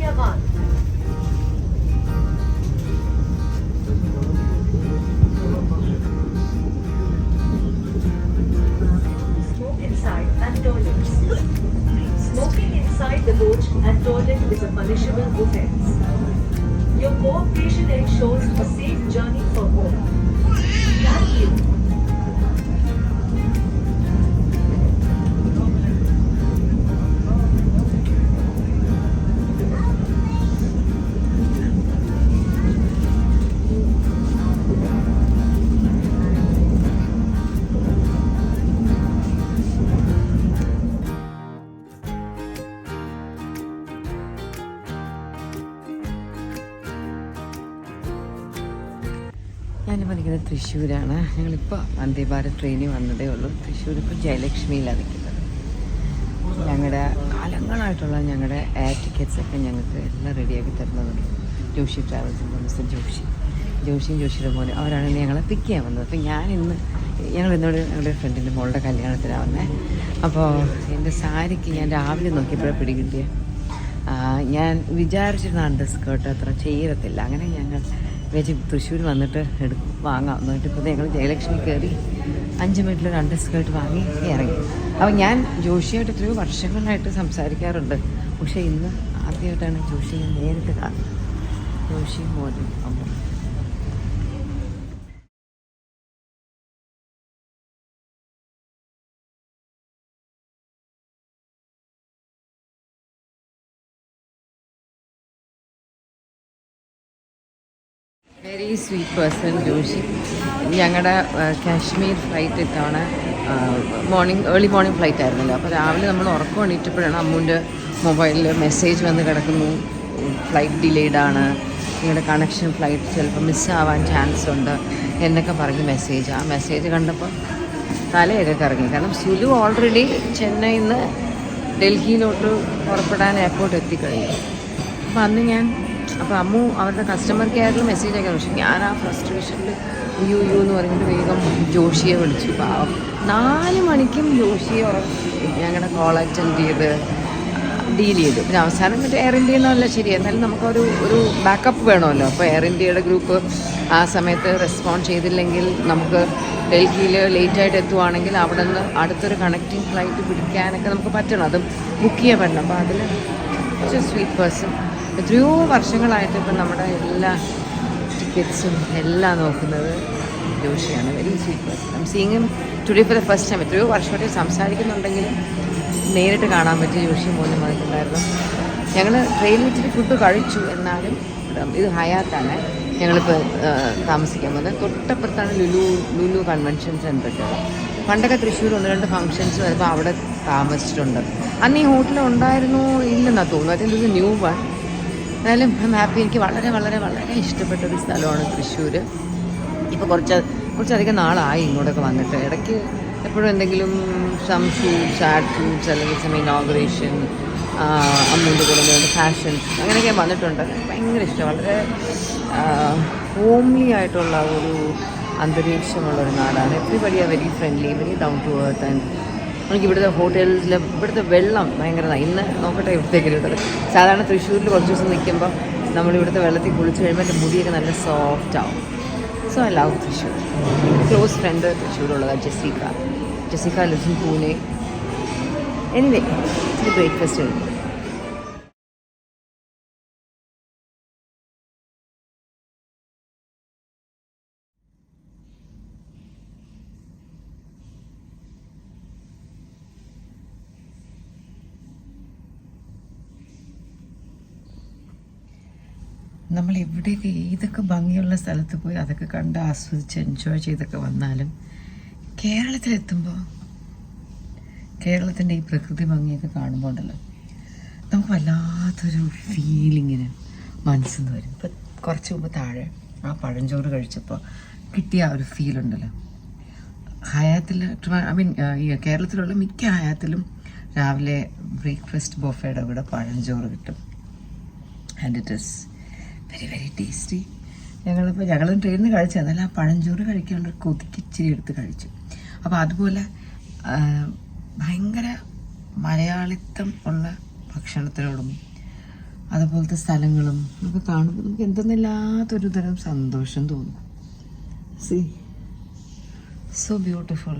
Dhanyavad. Smoke inside and toilets. Smoking inside the coach and toilet is a punishable offence. Your cooperation ensures a safe journey for home. Thank you. ഞാനിപ്പോൾ നിൽക്കുന്നത് തൃശ്ശൂരാണ്. ഞങ്ങളിപ്പോൾ വന്ദേ ഭാരത് ട്രെയിനിൽ വന്നതേ ഉള്ളൂ. തൃശ്ശൂർ ഇപ്പോൾ ജയലക്ഷ്മിയിലാണ് നിൽക്കുന്നത്. ഞങ്ങളുടെ കാലങ്ങളായിട്ടുള്ള ഞങ്ങളുടെ എയർ ടിക്കറ്റ്സൊക്കെ ഞങ്ങൾക്ക് എല്ലാം റെഡിയാക്കി തരുന്നതുണ്ട്. ജോഷി ട്രാവൽസിൻ്റെ മിസ്റ്റർ ജോഷിയും ജോഷിയുടെ മോനും അവരാണ് ഞങ്ങളെ പിക്ക് ചെയ്യാൻ വന്നത്. അപ്പോൾ ഞങ്ങൾ ഇന്നോട് ഞങ്ങളുടെ ഫ്രണ്ടിൻ്റെ മോളുടെ കല്യാണത്തിനാണ് വന്നത്. അപ്പോൾ എൻ്റെ സാരിക്ക് ഞാൻ രാവിലെ നോക്കിയപ്പോഴാണ് പിടികിട്ടിയ ഞാൻ വിചാരിച്ചിരുന്ന അണ്ടർ സ്കേർട്ട് അത്ര ചെയ്യത്തില്ല. അങ്ങനെ ഞങ്ങൾ തൃശ്ശൂർ വന്നിട്ട് വാങ്ങാം എന്നിട്ട് ഇപ്പോൾ ഞങ്ങൾ ജയലക്ഷ്മി കയറി 5 മിനിറ്റിൽ 2 സ്കേർട്ട് വാങ്ങി ഇറങ്ങി. അപ്പോൾ ഞാൻ ജോഷിയായിട്ട് എത്രയോ വർഷങ്ങളായിട്ട് സംസാരിക്കാറുണ്ട്. പക്ഷേ ഇന്ന് ആദ്യമായിട്ടാണ് ജോഷിയെ നേരിട്ട് കാണുന്നത്. ജോഷിയും മോനും അമ്മ. Very sweet person Joshi. ഞങ്ങളുടെ കാശ്മീർ ഫ്ലൈറ്റ് ഇത്തവണ ഏർലി മോർണിംഗ് ഫ്ലൈറ്റ് ആയിരുന്നല്ലോ. അപ്പോൾ രാവിലെ നമ്മൾ ഉറക്കം എണീറ്റപ്പോഴാണ് അമ്മുവിൻ്റെ മൊബൈലിൽ മെസ്സേജ് വന്ന് കിടക്കുന്നു, ഫ്ലൈറ്റ് ഡിലേഡ് ആണ്, നിങ്ങളുടെ കണക്ഷൻ ഫ്ലൈറ്റ് ചിലപ്പോൾ മിസ്സാവാൻ ചാൻസ് ഉണ്ട് എന്നൊക്കെ പറഞ്ഞ് ആ മെസ്സേജ് കണ്ടപ്പോൾ തലയൊക്കെ കറങ്ങി. കാരണം സുലു ഓൾറെഡി ചെന്നൈയിൽ നിന്ന് ഡൽഹിയിലോട്ട് പുറപ്പെടാൻ എയർപോർട്ട് എത്തിക്കഴിഞ്ഞു. അപ്പോൾ അന്ന് അപ്പോൾ അമ്മു അവരുടെ കസ്റ്റമർ കെയറിൽ മെസ്സേജ് അയക്കാൻ. പക്ഷേ ഞാൻ ആ ഫ്രസ്ട്രേഷനിൽ യു എന്ന് പറഞ്ഞിട്ട് വേഗം ജോഷിയെ വിളിച്ചു. 4 മണിക്കും ജോഷിയെ ഞങ്ങളുടെ കോൾ അറ്റൻഡ് ചെയ്ത് ഡീൽ ചെയ്തു. പിന്നെ അവസാനം മറ്റേ എയർ ഇന്ത്യ എന്നല്ല ശരി, എന്നാലും നമുക്കൊരു ബാക്കപ്പ് വേണമല്ലോ. അപ്പോൾ എയർ ഇന്ത്യയുടെ ഗ്രൂപ്പ് ആ സമയത്ത് റെസ്പോണ്ട് ചെയ്തില്ലെങ്കിൽ നമുക്ക് ഡൽഹിയിൽ ലേറ്റായിട്ട് എത്തുവാണെങ്കിൽ അവിടെ നിന്ന് അടുത്തൊരു കണക്റ്റിംഗ് ഫ്ലൈറ്റ് പിടിക്കാനൊക്കെ നമുക്ക് പറ്റണം, അതും ബുക്ക് ചെയ്യാൻ പറ്റണം. അപ്പോൾ അതിൽ കുറച്ച് സ്വീറ്റ് പേഴ്സൺ. എത്രയോ വർഷങ്ങളായിട്ട് ഇപ്പം നമ്മുടെ എല്ലാ ടിക്കറ്റ്സും എല്ലാം നോക്കുന്നത് ജോഷിയാണ്. Very sweet person. I'm seeing him today for the first time. എത്രയോ വർഷമായിട്ട് സംസാരിക്കുന്നുണ്ടെങ്കിലും നേരിട്ട് കാണാൻ പറ്റിയ ജോഷി മോനും വന്നിട്ടുണ്ടായിരുന്നു. ഞങ്ങൾ ട്രെയിനിൽ വെച്ചിട്ട് ഫുഡ് കഴിച്ചു. എന്നാലും ഇത് ഹയാത്താണ് ഞങ്ങളിപ്പോൾ താമസിക്കാൻ പോകുന്നത്. തൊട്ടപ്പുറത്താണ് ലുലു കൺവെൻഷൻ സെൻ്ററൊക്കെ. പണ്ടൊക്കെ തൃശ്ശൂർ 1-2 ഫംഗ്ഷൻസ് വരുമ്പോൾ അവിടെ താമസിച്ചിട്ടുണ്ട്. അന്ന് ഈ ഹോട്ടൽ ഉണ്ടായിരുന്നു ഇല്ലെന്നാണ് തോന്നുന്നു. അതിൽ ഇത് ന്യൂ വൺ. എന്നാലും ഐ എം ഹാപ്പി. എനിക്ക് വളരെ വളരെ വളരെ ഇഷ്ടപ്പെട്ടൊരു സ്ഥലമാണ് തൃശ്ശൂർ. ഇപ്പോൾ കുറച്ചധികം നാളായി ഇങ്ങോട്ടൊക്കെ വന്നിട്ട്. ഇടയ്ക്ക് എപ്പോഴും എന്തെങ്കിലും സം ഷൂട്ട്സ്, ആഡ് ഷൂട്ട്സ്, അല്ലെങ്കിൽ സം ഇനോഗ്രേഷൻ, അമ്മൂൻ്റെ കൂടെ ഫാഷൻസ് അങ്ങനെയൊക്കെ വന്നിട്ടുണ്ട്. ഭയങ്കര ഇഷ്ടം. വളരെ ഹോംലി ആയിട്ടുള്ള ഒരു അന്തരീക്ഷമുള്ളൊരു നാടാണ്. Everybody are very friendly, very down to earth. And എനിക്ക് ഇവിടുത്തെ ഹോട്ടൽസിൽ ഇവിടുത്തെ വെള്ളം ഭയങ്കര ഇന്ന് നോക്കട്ടെ ഇവിടത്തേക്കിലുള്ളത്. സാധാരണ തൃശ്ശൂരിൽ കുറച്ച് ദിവസം നിൽക്കുമ്പോൾ നമ്മളിവിടുത്തെ വെള്ളത്തിൽ കുളിച്ച് കഴിയുമ്പോൾ എൻ്റെ മുടിയൊക്കെ നല്ല സോഫ്റ്റ് ആവും. So I love Thrissur. Close friend തൃശ്ശൂരുള്ളതാണ് Jessica lives in Pune. Anyway it's a great festival. നമ്മൾ എവിടെയൊക്കെ ഏതൊക്കെ ഭംഗിയുള്ള സ്ഥലത്ത് പോയി അതൊക്കെ കണ്ട് ആസ്വദിച്ച് എൻജോയ് ചെയ്തൊക്കെ വന്നാലും കേരളത്തിലെത്തുമ്പോൾ കേരളത്തിൻ്റെ ഈ പ്രകൃതി ഭംഗിയൊക്കെ കാണുമ്പോൾ ഉണ്ടല്ലോ നമുക്ക് വല്ലാത്തൊരു ഫീലിങ്ങിന് മനസ്സിൽ നിന്ന് വരും. ഇപ്പം കുറച്ച് മുമ്പ് താഴെ ആ പഴഞ്ചോറ് കഴിച്ചപ്പോൾ കിട്ടിയ ആ ഒരു ഫീലുണ്ടല്ലോ. ഹയാത്തിൽ ഈ കേരളത്തിലുള്ള മിക്ക ഹയാത്തിലും രാവിലെ ബ്രേക്ക്ഫാസ്റ്റ് ബൊഫയുടെ കൂടെ പഴഞ്ചോറ് കിട്ടും. And it is very very tasty. ഞങ്ങളും ട്രെയിനിൽ നിന്ന് കഴിച്ചു. എന്നാലും ആ പഴഞ്ചോറ് കഴിക്കാനുള്ള കൊതിക്കിച്ചിരി എടുത്ത് കഴിച്ചു. അപ്പോൾ അതുപോലെ ഭയങ്കര മലയാളിത്തം ഉള്ള ഭക്ഷണത്തിനോടും അതുപോലത്തെ സ്ഥലങ്ങളും ഒക്കെ കാണുമ്പോൾ നമുക്ക് എന്തെന്നില്ലാത്തൊരു തരം സന്തോഷം തോന്നും. C so beautiful,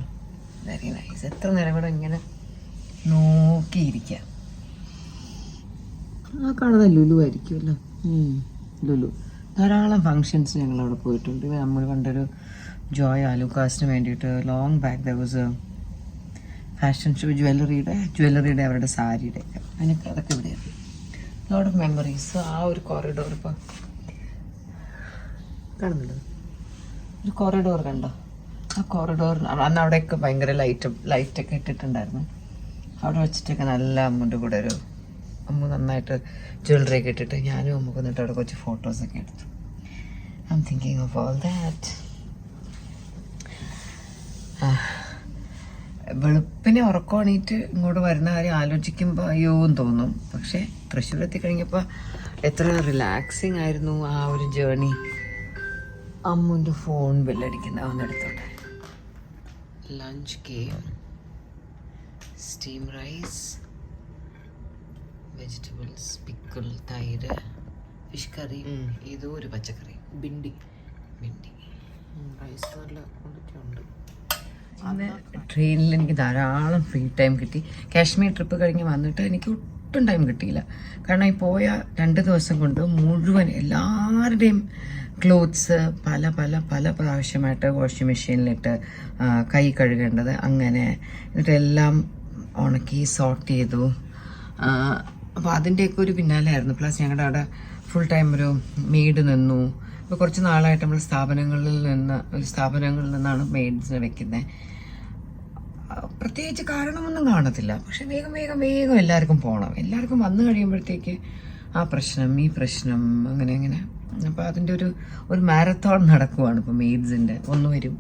very nice. എത്ര നേരം കൂടെ ഇങ്ങനെ നോക്കിയിരിക്കാം. ആ കാണുന്ന ലുലു ആയിരിക്കുമല്ലോ. ലുലു ധാരാളം ഫങ്ഷൻസ് ഞങ്ങളവിടെ പോയിട്ടുണ്ട്. നമ്മൾ കണ്ടൊരു ജോയ് ആലുക്കാസിന് വേണ്ടിയിട്ട് long back the was fashion show, ജ്വല്ലറിയുടെ അവരുടെ സാരിയുടെ ഒക്കെ അതൊക്കെ ഇവിടെയാണ്. Lot of memories. ആ ഒരു കോറിഡോർ ഇപ്പോൾ കാണുന്നുണ്ട്, ഒരു കോറിഡോർ കണ്ടോ? ആ കോറിഡോർ അന്ന് അവിടെയൊക്കെ ഭയങ്കര ലൈറ്റൊക്കെ ഇട്ടിട്ടുണ്ടായിരുന്നു. അവിടെ വെച്ചിട്ടൊക്കെ നല്ല അമ്മൂൻ്റെ കൂടെ അമ്മ നന്നായിട്ട് ജ്വല്ലറി ഒക്കെ ഇട്ടിട്ട് ഞാനും അമ്മക്ക് വന്നിട്ട് അവിടെ കുറച്ച് ഫോട്ടോസൊക്കെ എടുത്തു. I M thinking of all that. വെളുപ്പിനെ ഉറക്കമാണീറ്റ് ഇങ്ങോട്ട് വരുന്ന കാര്യം ആലോചിക്കുമ്പോൾ അയ്യോ എന്ന് തോന്നും. പക്ഷേ തൃശ്ശൂർ എത്തിക്കഴിഞ്ഞപ്പോൾ എത്ര റിലാക്സിങ് ആയിരുന്നു ആ ഒരു ജേർണി. അമ്മുൻ്റെ ഫോൺ ബെല്ലടിക്കുന്ന വന്നെടുത്തോട്ടെ. Lunch came, steam rice, vegetables, pickle, തൈര്, ഫിഷ് കറി, ഏതോ ഒരു പച്ചക്കറി, ബിണ്ടി റൈസ് നല്ല ക്വാണ്ടിറ്റി ഉണ്ട്. അന്ന് ട്രെയിനിൽ എനിക്ക് ധാരാളം ഫ്രീ ടൈം കിട്ടി. കാശ്മീർ ട്രിപ്പ് കഴിഞ്ഞ് വന്നിട്ട് എനിക്ക് ഒട്ടും ടൈം കിട്ടിയില്ല. കാരണം ഈ പോയ 2 ദിവസം കൊണ്ട് മുഴുവൻ എല്ലാവരുടെയും ക്ലോത്ത്സ് പല പല പല പ്രാവശ്യമായിട്ട് വാഷിംഗ് മെഷീനിലിട്ട് കൈ കഴുകേണ്ടത്, അങ്ങനെ എന്നിട്ട് എല്ലാം ഉണക്കി സോർട്ട് ചെയ്തു. അപ്പോൾ അതിൻ്റെയൊക്കെ ഒരു പിന്നാലെ ആയിരുന്നു. പ്ലസ് ഞങ്ങളുടെ അവിടെ ഫുൾ ടൈം ഒരു മെയ്ഡ് നിന്നു. ഇപ്പോൾ കുറച്ച് നാളായിട്ട് നമ്മൾ സ്ഥാപനങ്ങളിൽ നിന്നാണ് മെയ്ഡ്സിനെ വെക്കുന്നത്. പ്രത്യേകിച്ച് കാരണമൊന്നും കാണത്തില്ല, പക്ഷെ വേഗം വേഗം വേഗം എല്ലാവർക്കും പോകണം. എല്ലാവർക്കും വന്നു കഴിയുമ്പോഴത്തേക്ക് ആ പ്രശ്നം ഈ പ്രശ്നം അങ്ങനെ അങ്ങനെ. അപ്പോൾ അതിൻ്റെ ഒരു മാരത്തോൺ നടക്കുവാണ് ഇപ്പോൾ മെയ്ഡ്സിൻ്റെ. ഒന്ന് വരും,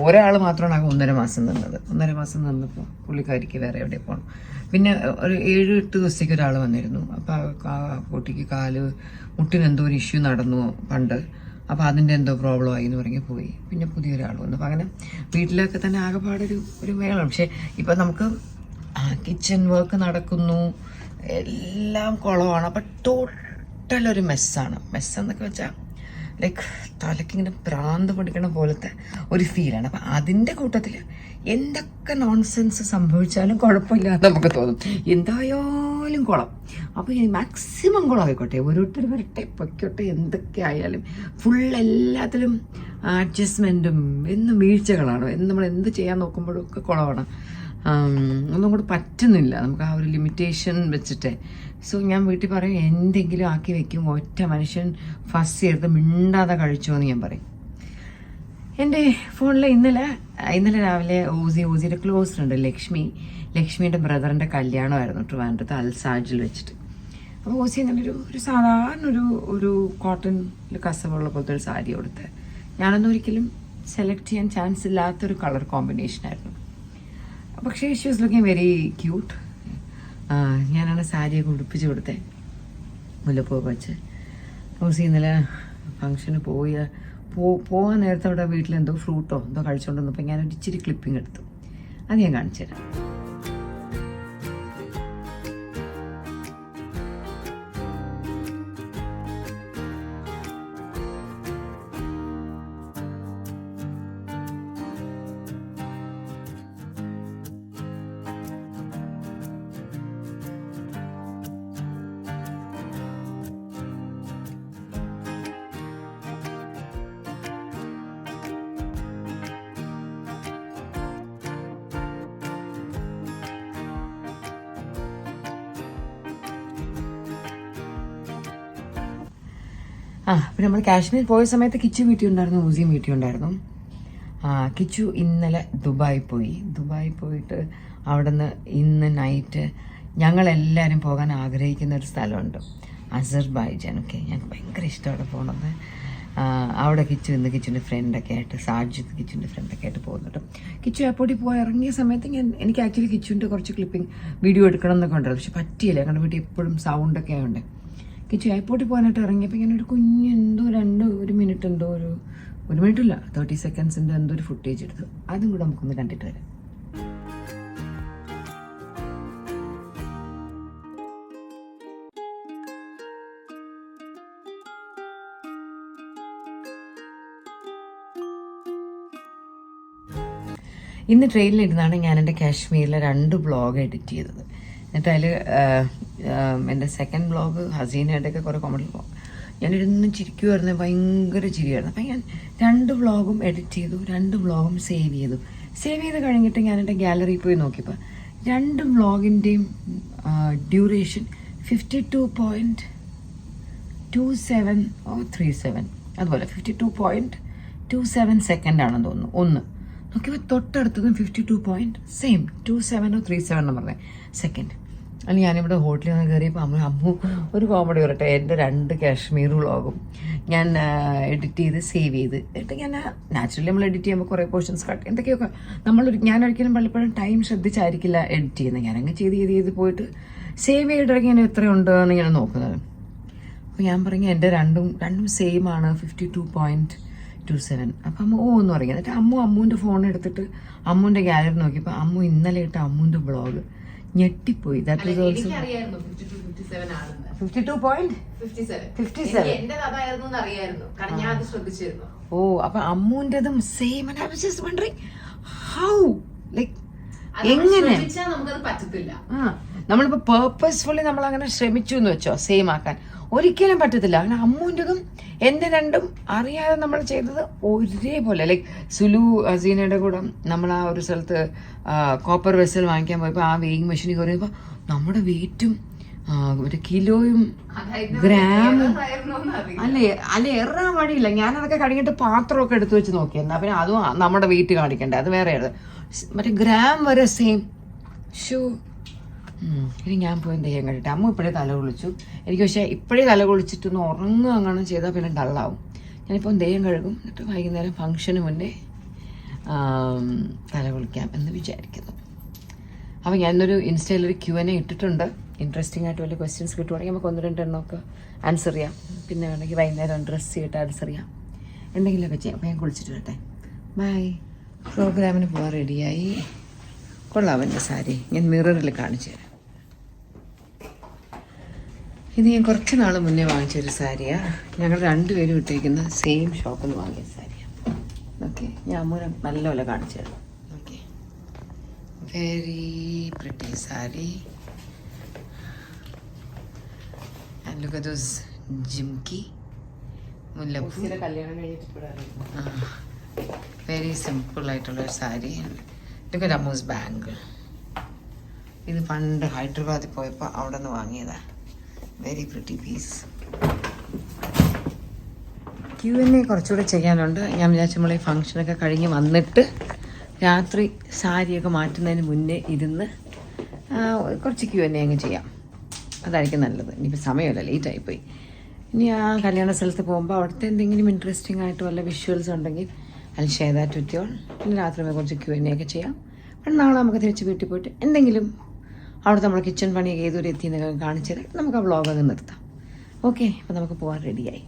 ഒരാൾ മാത്രമാണ് 1.5 മാസം നിന്നത്. 1.5 മാസം നിന്നപ്പോൾ പുള്ളിക്കാരിക്ക് വേറെ എവിടെ പോകണം. പിന്നെ ഒരു 7-8 ദിവസത്തേക്ക് ഒരാൾ വന്നിരുന്നു. അപ്പോൾ ആ കുട്ടിക്ക് മുട്ടിനെന്തോ ഒരു ഇഷ്യൂ നടന്നു പണ്ട്. അപ്പോൾ അതിൻ്റെ എന്തോ പ്രോബ്ലം ആയി എന്ന് പറഞ്ഞ് പോയി. പിന്നെ പുതിയൊരാൾ വന്നു. അപ്പോൾ അങ്ങനെ വീട്ടിലൊക്കെ തന്നെ ആകെപ്പാടൊരു മേളം. പക്ഷേ ഇപ്പം നമുക്ക് കിച്ചൺ വർക്ക് നടക്കുന്നു, എല്ലാം കുളമാണ്. അപ്പം ടോട്ടലൊരു മെസ്സെന്നൊക്കെ വെച്ചാൽ ലൈക്ക് തലക്കിങ്ങനെ ഭ്രാന്ത് പിടിക്കണ പോലത്തെ ഒരു ഫീലാണ്. അപ്പം അതിൻ്റെ കൂട്ടത്തിൽ എന്തൊക്കെ നോൺസെൻസ് സംഭവിച്ചാലും കുഴപ്പമില്ലാതെ നമുക്ക് തോന്നും. എന്തായാലും കുളം. അപ്പോൾ ഈ മാക്സിമം കുളം ആയിക്കോട്ടെ, ഓരോരുത്തർ വരട്ടെ പൊയ്ക്കോട്ടെ, എന്തൊക്കെ ആയാലും ഫുൾ എല്ലാത്തിലും അഡ്ജസ്റ്റ്മെൻറ്റും എന്നും വീഴ്ചകളാണ്. നമ്മൾ എന്ത് ചെയ്യാൻ നോക്കുമ്പോഴും ഒക്കെ കുളമാണ്. ഒന്നും കൂടെ പറ്റുന്നില്ല നമുക്ക് ആ ഒരു ലിമിറ്റേഷൻ വെച്ചിട്ട്. സോ ഞാൻ വീട്ടിൽ പറയും, എന്തെങ്കിലും ആക്കി വെക്കും, ഒറ്റ മനുഷ്യൻ ഫസ്റ്റ് എടുത്ത് മിണ്ടാതെ കഴിച്ചോ എന്ന് ഞാൻ പറയും. എൻ്റെ ഫോണിൽ ഇന്നലെ രാവിലെ ഓസിയുടെ ക്ലോസ് ഫ്രണ്ട് ലക്ഷ്മിയുടെ ബ്രദറിൻ്റെ കല്യാണമായിരുന്നു ട്രിവാൻഡ്രത്ത് അൽസാജിൽ വെച്ചിട്ട്. അപ്പോൾ ഓസി അങ്ങനെ ഒരു സാധാരണ ഒരു കോട്ടണിൽ കസവുള്ള പോലത്തെ ഒരു സാരി കൊടുത്ത്, ഞാനൊന്നും ഒരിക്കലും സെലക്ട് ചെയ്യാൻ ചാൻസ് ഇല്ലാത്തൊരു കളർ കോമ്പിനേഷനായിരുന്നു. പക്ഷേ she was looking very cute. ഞാനാണ് സാരിയൊക്കെ ഉടുപ്പിച്ച് കൊടുത്തേ, മുല്ലപ്പൂ വെച്ച്. ഓസി ഇന്നലെ ഫംഗ്ഷന് പോകാൻ നേരത്തെ അവിടെ വീട്ടിലെന്തോ ഫ്രൂട്ടോ എന്തോ കഴിച്ചുകൊണ്ട് വന്നപ്പോൾ ഞാനൊരു ഇച്ചിരി ക്ലിപ്പിംഗ് എടുത്തു. അത് ഞാൻ കാണിച്ചു തരാം. പിന്നെ നമ്മൾ കാശ്മീർ പോയ സമയത്ത് കിച്ചു വീട്ടിൽ ഉണ്ടായിരുന്നു, ഊസിയും വീട്ടിൽ ഉണ്ടായിരുന്നു. കിച്ചു ഇന്നലെ ദുബായി പോയിട്ട് അവിടെ നിന്ന് ഇന്ന് നൈറ്റ് ഞങ്ങളെല്ലാവരും പോകാൻ ആഗ്രഹിക്കുന്ന ഒരു സ്ഥലമുണ്ട്, അസർബൈജാൻ. ഓക്കെ, ഞങ്ങൾക്ക് ഭയങ്കര ഇഷ്ടം അവിടെ പോകുന്നത്. അവിടെ കിച്ചുവിൻ്റെ ഫ്രണ്ടൊക്കെ ആയിട്ട്, സാജിദ് കിച്ചുവിൻ്റെ ഫ്രണ്ടൊക്കെ ആയിട്ട് പോകുന്നുണ്ട്. കിച്ചു എയർപോർട്ടിൽ പോയി ഇറങ്ങിയ സമയത്ത് എനിക്ക് ആക്ച്വലി കിച്ചുവിൻ്റെ കുറച്ച് വീഡിയോ എടുക്കണം എന്നൊക്കെ ഉണ്ടായിരുന്നു. പക്ഷെ പറ്റിയില്ല, കാരണം വീട്ടിൽ എപ്പോഴും സൗണ്ടൊക്കെ ആയതുകൊണ്ട്. കിച്ചു എയർപോർട്ടിൽ പോകാനായിട്ട് ഇറങ്ങിയപ്പോൾ ഇങ്ങനെ ഒരു കുഞ്ഞ് എന്തോ 1 മിനിറ്റ് എന്തോ ഒരു മിനിറ്റില്ല 30 സെക്കൻഡ്സിൻ്റെ എന്തോ ഒരു ഫുട്ടേജ് എടുത്തു. അതും കൂടെ നമുക്കൊന്ന് കണ്ടിട്ട് വരാം. ഇന്ന് ട്രെയിനിലിരുന്നാണ് ഞാൻ എൻ്റെ കാശ്മീരിലെ 2 വ്ളോഗ് എഡിറ്റ് ചെയ്തത്. എന്നിട്ട് അതിൽ എൻ്റെ സെക്കൻഡ് വ്ളോഗ് ഹസീനയുടെയൊക്കെ കുറേ കോമഡി വ്ളോഗ് ഞാനിരുന്ന് ചിരിക്കുമായിരുന്നു, ഭയങ്കര ചിരിയായിരുന്നു. അപ്പം ഞാൻ 2 വ്ളോഗും എഡിറ്റ് ചെയ്തു, 2 വ്ളോഗും സേവ് ചെയ്ത് കഴിഞ്ഞിട്ട് ഞാൻ എൻ്റെ ഗാലറിയിൽ പോയി നോക്കിയപ്പോൾ 2 വ്ളോഗിൻ്റെയും ഡ്യൂറേഷൻ 52.27 or 37 അതുപോലെ 52.27 സെക്കൻഡ് ആണെന്ന് തോന്നുന്നു. ഒന്ന് നോക്കിയപ്പോൾ തൊട്ടടുത്തതും 27 or 37 എന്ന് പറഞ്ഞത് സെക്കൻഡ്. അല്ലെങ്കിൽ ഞാനിവിടെ ഹോട്ടലിൽ നിന്ന് കയറിയപ്പോൾ അമ്മു ഒരു കോമഡി പറയട്ടെ, എൻ്റെ 2 കാശ്മീർ വ്ളോഗും ഞാൻ എഡിറ്റ് ചെയ്ത് സേവ് ചെയ്ത് എന്നിട്ട് ഞാൻ നാച്ചുറലി നമ്മൾ എഡിറ്റ് ചെയ്യുമ്പോൾ കുറേ പോർഷൻസ് കട്ട് എന്തൊക്കെയൊക്കെ ഞാൻ ഒരിക്കലും പലപ്പോഴും ടൈം ശ്രദ്ധിച്ചായിരിക്കില്ല എഡിറ്റ് ചെയ്യുന്നത്. ഞാനങ്ങ് ചെയ്ത് പോയിട്ട് സേവ് ചെയ്തിടയ്ക്ക് ഞാൻ എത്രയുണ്ട് എന്ന് ഇങ്ങനെ നോക്കുന്നത്. അപ്പോൾ ഞാൻ പറഞ്ഞു എൻ്റെ രണ്ടും സെയിം ആണ് 52.27. അപ്പം അമ്മ എന്ന് പറയും. എന്നിട്ട് അമ്മുവിൻ്റെ ഫോൺ എടുത്തിട്ട് അമ്മുവിൻ്റെ ഗാലറി നോക്കിയപ്പോൾ അമ്മു ഇന്നലെ ഇട്ട അമ്മുവിൻ്റെ വ്ളോഗ് ഞെട്ടിപ്പോയി. That is also 52.57. ഓ, അപ്പൊ അമ്മുവിൻ്റെതും സെയിം. ഹൗ ലൈക്ക് എങ്ങനെ പറ്റത്തില്ല. നമ്മളിപ്പോ പേർപ്പസ്ഫുള്ളി നമ്മൾ അങ്ങനെ ശ്രമിച്ചു എന്ന് വെച്ചോ സെയിം ആക്കാൻ, ഒരിക്കലും പറ്റത്തില്ല. അങ്ങനെ അമ്മുവിൻ്റെതും എൻ്റെ 2ഉം അറിയാതെ നമ്മൾ ചെയ്തത് ഒരേപോലെ. ലൈക്ക് സുലു ഹസീനയുടെ കൂടെ നമ്മൾ ആ ഒരു സ്ഥലത്ത് കോപ്പർ വെസൽ വാങ്ങിക്കാൻ പോയപ്പോൾ ആ വെയിങ് മെഷീനിൽ കയറിയപ്പോൾ നമ്മുടെ വെയിറ്റും ഒരു കിലോയും ഗ്രാമും അല്ലേ എറാൻ വഴിയില്ല. ഞാനതൊക്കെ കഴിഞ്ഞിട്ട് പാത്രമൊക്കെ എടുത്തു വെച്ച് നോക്കിയിരുന്നു. പിന്നെ അതും നമ്മുടെ വെയിറ്റ് കാണിക്കണ്ടേ, അത് വേറെയാണ്. മറ്റേ ഗ്രാം വരെ സെയിം. ഷൂ ഇനി ഞാൻ പോയി എന്ത് ചെയ്യാൻ കഴിയട്ടെ. അമ്മ ഇപ്പോഴേ തല കുളിച്ചു. എനിക്ക് പക്ഷേ ഇപ്പോഴേ തല കുളിച്ചിട്ടൊന്ന് ഉറങ്ങുക അങ്ങനെ ചെയ്താൽ പിന്നെ ഡള്ളാവും. ഞാനിപ്പോൾ ദയ്യം കഴുകും, എന്നിട്ട് വൈകുന്നേരം ഫംഗ്ഷന് മുന്നേ തല കുളിക്കാം എന്ന് വിചാരിക്കുന്നു. അപ്പോൾ ഞാനൊരു ഇൻസ്റ്റയിലൊരു Q&A ഇട്ടിട്ടുണ്ട്. ഇൻട്രസ്റ്റിംഗ് ആയിട്ട് വലിയ ക്വസ്റ്റ്യൻസ് കിട്ടുവാണെങ്കിൽ നമുക്ക് 1-2 എണ്ണമൊക്കെ ആൻസർ ചെയ്യാം. പിന്നെ വേണമെങ്കിൽ വൈകുന്നേരം ഡ്രസ്സ് ചെയ്തിട്ട് ആൻസർ ചെയ്യാം, എന്തെങ്കിലുമൊക്കെ ചെയ്യാം. അപ്പോൾ ഞാൻ കുളിച്ചിട്ട് വരട്ടെ. ബൈ. പ്രോഗ്രാമിന് പോകാൻ റെഡിയായി. കൊള്ളാം എൻ്റെ സാരി. ഞാൻ മിററിൽ കാണിച്ചു തരാം. ഇത് ഞാൻ കുറച്ച് നാൾ മുന്നേ വാങ്ങിച്ചൊരു സാരിയാണ്. ഞങ്ങൾ 2 പേരും ഇട്ടേക്കുന്ന സെയിം ഷോപ്പിൽ നിന്ന് വാങ്ങിയ സാരിയാണ്. ഓക്കെ, ഞാൻ അമ്മ നല്ലപോലെ കാണിച്ചു തരാം. Okay, very pretty sari. And look at those jhumki മുല്ലപ്പൂ. കല്യാണം കഴിഞ്ഞിട്ട് വെരി സിമ്പിൾ ആയിട്ടുള്ളൊരു sari. Look at Ammu's bangle. ഇത് പണ്ട് ഹൈദരാബാദിൽ പോയപ്പോൾ അവിടെ നിന്ന് വാങ്ങിയതാണ്. Very pretty piece. Q&A കുറച്ചുകൂടെ ചെയ്യാനുണ്ട്. ഞാൻ വിചാരിച്ച നമ്മൾ ഈ ഫംഗ്ഷനൊക്കെ കഴിഞ്ഞ് വന്നിട്ട് രാത്രി സാരിയൊക്കെ മാറ്റുന്നതിന് മുന്നേ ഇരുന്ന് കുറച്ച് Q&A അങ്ങ് ചെയ്യാം. അതായിരിക്കും നല്ലത്. ഇനിയിപ്പോൾ സമയമല്ല, ലേറ്റായിപ്പോയി. ഇനി ആ കല്യാണ സ്ഥലത്ത് പോകുമ്പോൾ അവിടുത്തെ എന്തെങ്കിലും ഇൻട്രസ്റ്റിംഗ് ആയിട്ട് വല്ല വിഷ്വൽസ് ഉണ്ടെങ്കിൽ അതിൽ share that with you all. പിന്നെ രാത്രി കുറച്ച് Q&A ഒക്കെ ചെയ്യാം. പിന്നെ നാളെ നമുക്ക് തിരിച്ച് വീട്ടിൽ പോയിട്ട് എന്തെങ്കിലും അവിടുത്തെ നമ്മൾ കിച്ചൺ പണിയൊക്കെ ഏതൊരു എത്തിയെന്നൊക്കെ കാണിച്ചാൽ നമുക്ക് ആ വ്ളോഗ് അങ്ങ് നിർത്താം. ഓക്കെ, അപ്പോൾ നമുക്ക് പോകാൻ റെഡിയായി.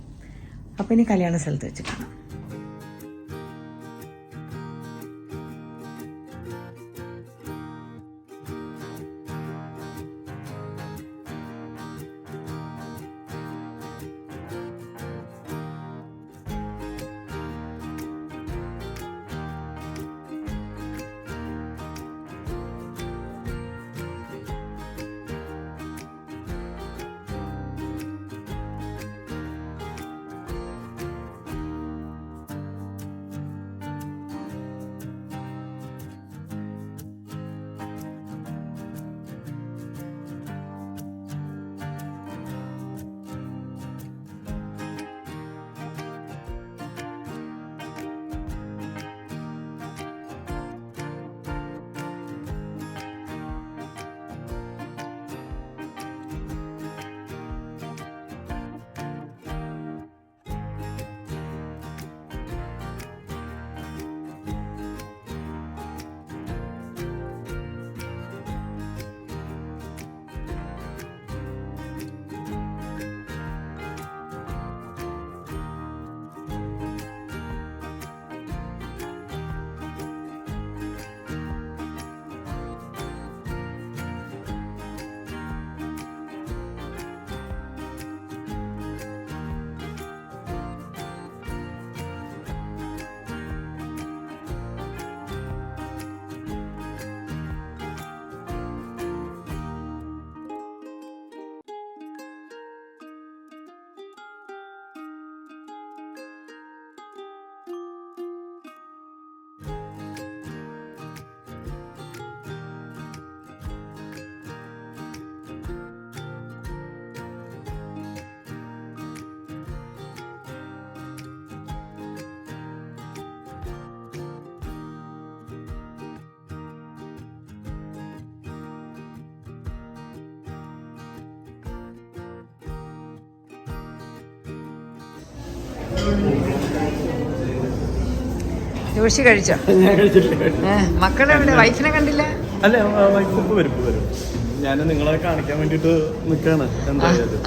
അപ്പോൾ ഇനി കല്യാണ സ്ഥലത്ത് വെച്ച് കാണാം. ജോഷി കഴിച്ചോ? ഞാൻ കഴിച്ചിട്ടില്ല. മക്കളെവിടെ? വൈഫിനെ കണ്ടില്ല? അല്ല, വൈഫ് വരും. ഞാൻ നിങ്ങളെ കാണിക്കാൻ വേണ്ടിട്ട് നിൽക്കാണ് എന്തായാലും.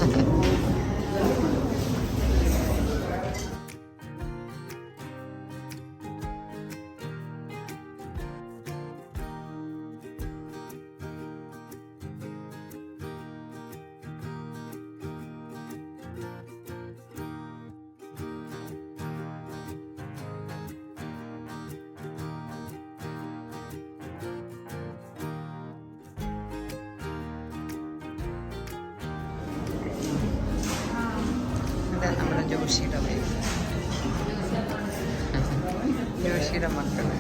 നമ്മുടെ ജോഷിയുടെ വൈഫ്, ജോഷിയുടെ മക്കള്.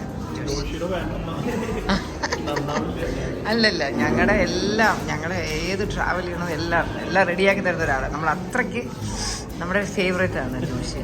അല്ലല്ല, ഞങ്ങളുടെ എല്ലാം, ഞങ്ങളെ ഏത് ട്രാവൽ ചെയ്യണോ എല്ലാം റെഡിയാക്കി തരുന്ന ഒരാളാണ്. നമ്മൾ അത്രയ്ക്ക് നമ്മുടെ ഫേവറേറ്റ് ആണ് Joshi.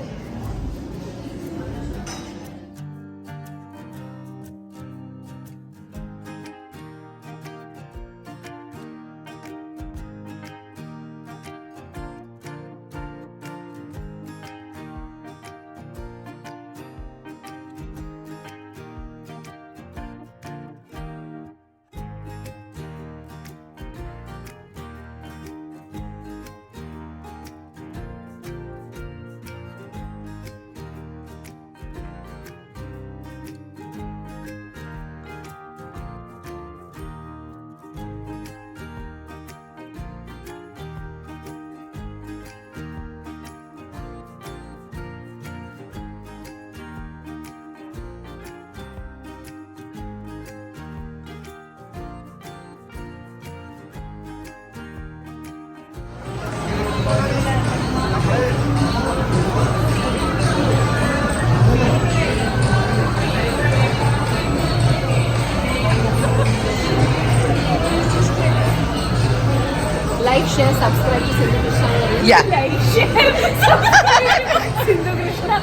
Like, share, subscribe to Sindhu Krishna. Yeah. Like, share, subscribe to Sindhu Krishna.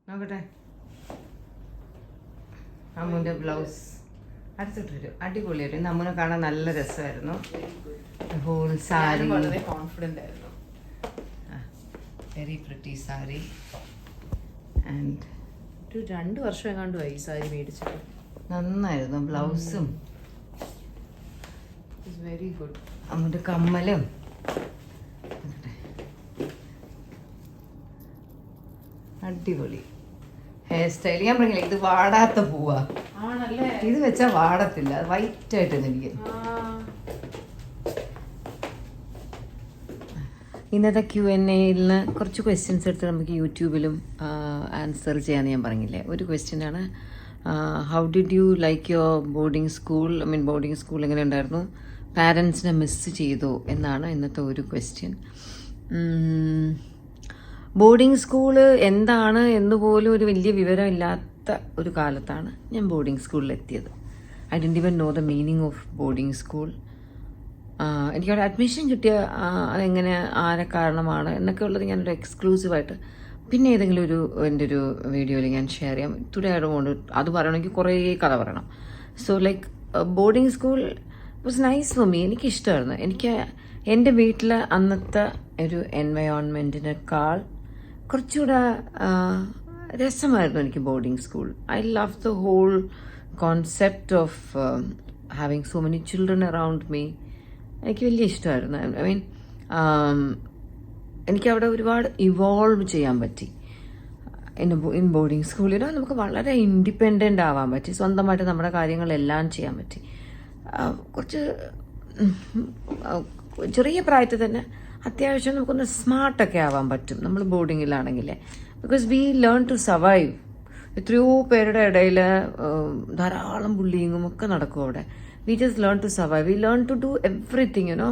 നോക്കട്ടെ, അമ്മുൻ്റെ ബ്ലൗസ് അടുത്തിട്ട് വരും. അടിപൊളിയായിരുന്നു. ഇന്ന് അമ്മുനെ കാണാൻ നല്ല രസമായിരുന്നു. ഹോൾ സാരി, വളരെ കോൺഫിഡൻ്റ് ആയിരുന്നു. Very pretty sari. ആൻഡ് 2 വർഷം എങ്ങാണ്ട് ഈ സാരി മേടിച്ചിട്ട്. നന്നായിരുന്നു ബ്ലൗസും. Very good. അമ്മുൻ്റെ കമ്മലും അടിപൊളി. ഹെയർ സ്റ്റൈൽ ഞാൻ പറഞ്ഞില്ല, ഇത് വാടാത്ത പൂവാ. ആണല്ലേ? ഇത് വെച്ചാൽ വാടത്തില്ല, അത് വൈറ്റ് ആയിട്ട് എനിക്ക്. ഇന്നത്തെ Q&Aയിൽ നിന്ന് കുറച്ച് ക്വസ്റ്റ്യൻസ് എടുത്ത് നമുക്ക് യൂട്യൂബിലും ആൻസർ ചെയ്യാമെന്ന് ഞാൻ പറഞ്ഞില്ലേ. ഒരു ക്വസ്റ്റ്യനാണ്, how did you like your boarding school? Boarding school എങ്ങനെ ഉണ്ടായിരുന്നു? പാരൻസിനെ മിസ് ചെയ്തോ എന്നാണ് ഇന്നത്തെ ഒരു ക്വസ്റ്റ്യൻ. ബോർഡിംഗ് സ്കൂള് എന്താണ് എന്ന് പോലും ഒരു വലിയ വിവരമില്ലാത്ത ഒരു കാലത്താണ് ഞാൻ ബോർഡിംഗ് സ്കൂളിലെത്തിയത്. I didn't even know the meaning of boarding school. എനിക്കവിടെ അഡ്മിഷൻ കിട്ടിയ അതെങ്ങനെ, ആരെ കാരണമാണ് എന്നൊക്കെ ഉള്ളത് ഞാനൊരു എക്സ്ക്ലൂസീവായിട്ട് പിന്നെ ഏതെങ്കിലും എൻ്റെ ഒരു വീഡിയോയിൽ ഞാൻ ഷെയർ ചെയ്യാം. ടുഡേ ഐ ഡോണ്ട് വാണ്ട് അത് പറയണമെങ്കിൽ കുറേ കഥ പറയണം. So like boarding school was nice for me. എനിക്കിഷ്ടമായിരുന്നു. എനിക്ക് എൻ്റെ വീട്ടിൽ അന്നത്തെ ഒരു എൻവയോൺമെൻറ്റിനേക്കാൾ കുറച്ചുകൂടെ രസമായിരുന്നു എനിക്ക് ബോർഡിംഗ് സ്കൂൾ. I love the whole concept of having so many children around me. എനിക്ക് വലിയ ഇഷ്ടമായിരുന്നു. ഐ മീൻ എനിക്കവിടെ ഒരുപാട് ഇവോൾവ് ചെയ്യാൻ പറ്റി. ഇൻ ബോർഡിംഗ് സ്കൂളിൽ നമുക്ക് വളരെ ഇൻഡിപെൻഡൻ്റ് ആവാൻ പറ്റി. സ്വന്തമായിട്ട് നമ്മുടെ കാര്യങ്ങളെല്ലാം ചെയ്യാൻ പറ്റി. കുറച്ച് ചെറിയ പ്രായത്തിൽ തന്നെ അത്യാവശ്യം നമുക്കൊന്ന് സ്മാർട്ടൊക്കെ ആവാൻ പറ്റും നമ്മൾ ബോർഡിങ്ങിലാണെങ്കിൽ. Because we learn to survive. എത്രയോ പേരുടെ ഇടയിൽ ധാരാളം ബുള്ളിങ്ങും ഒക്കെ നടക്കും അവിടെ. We just learn to survive. We learn to do everything, you know.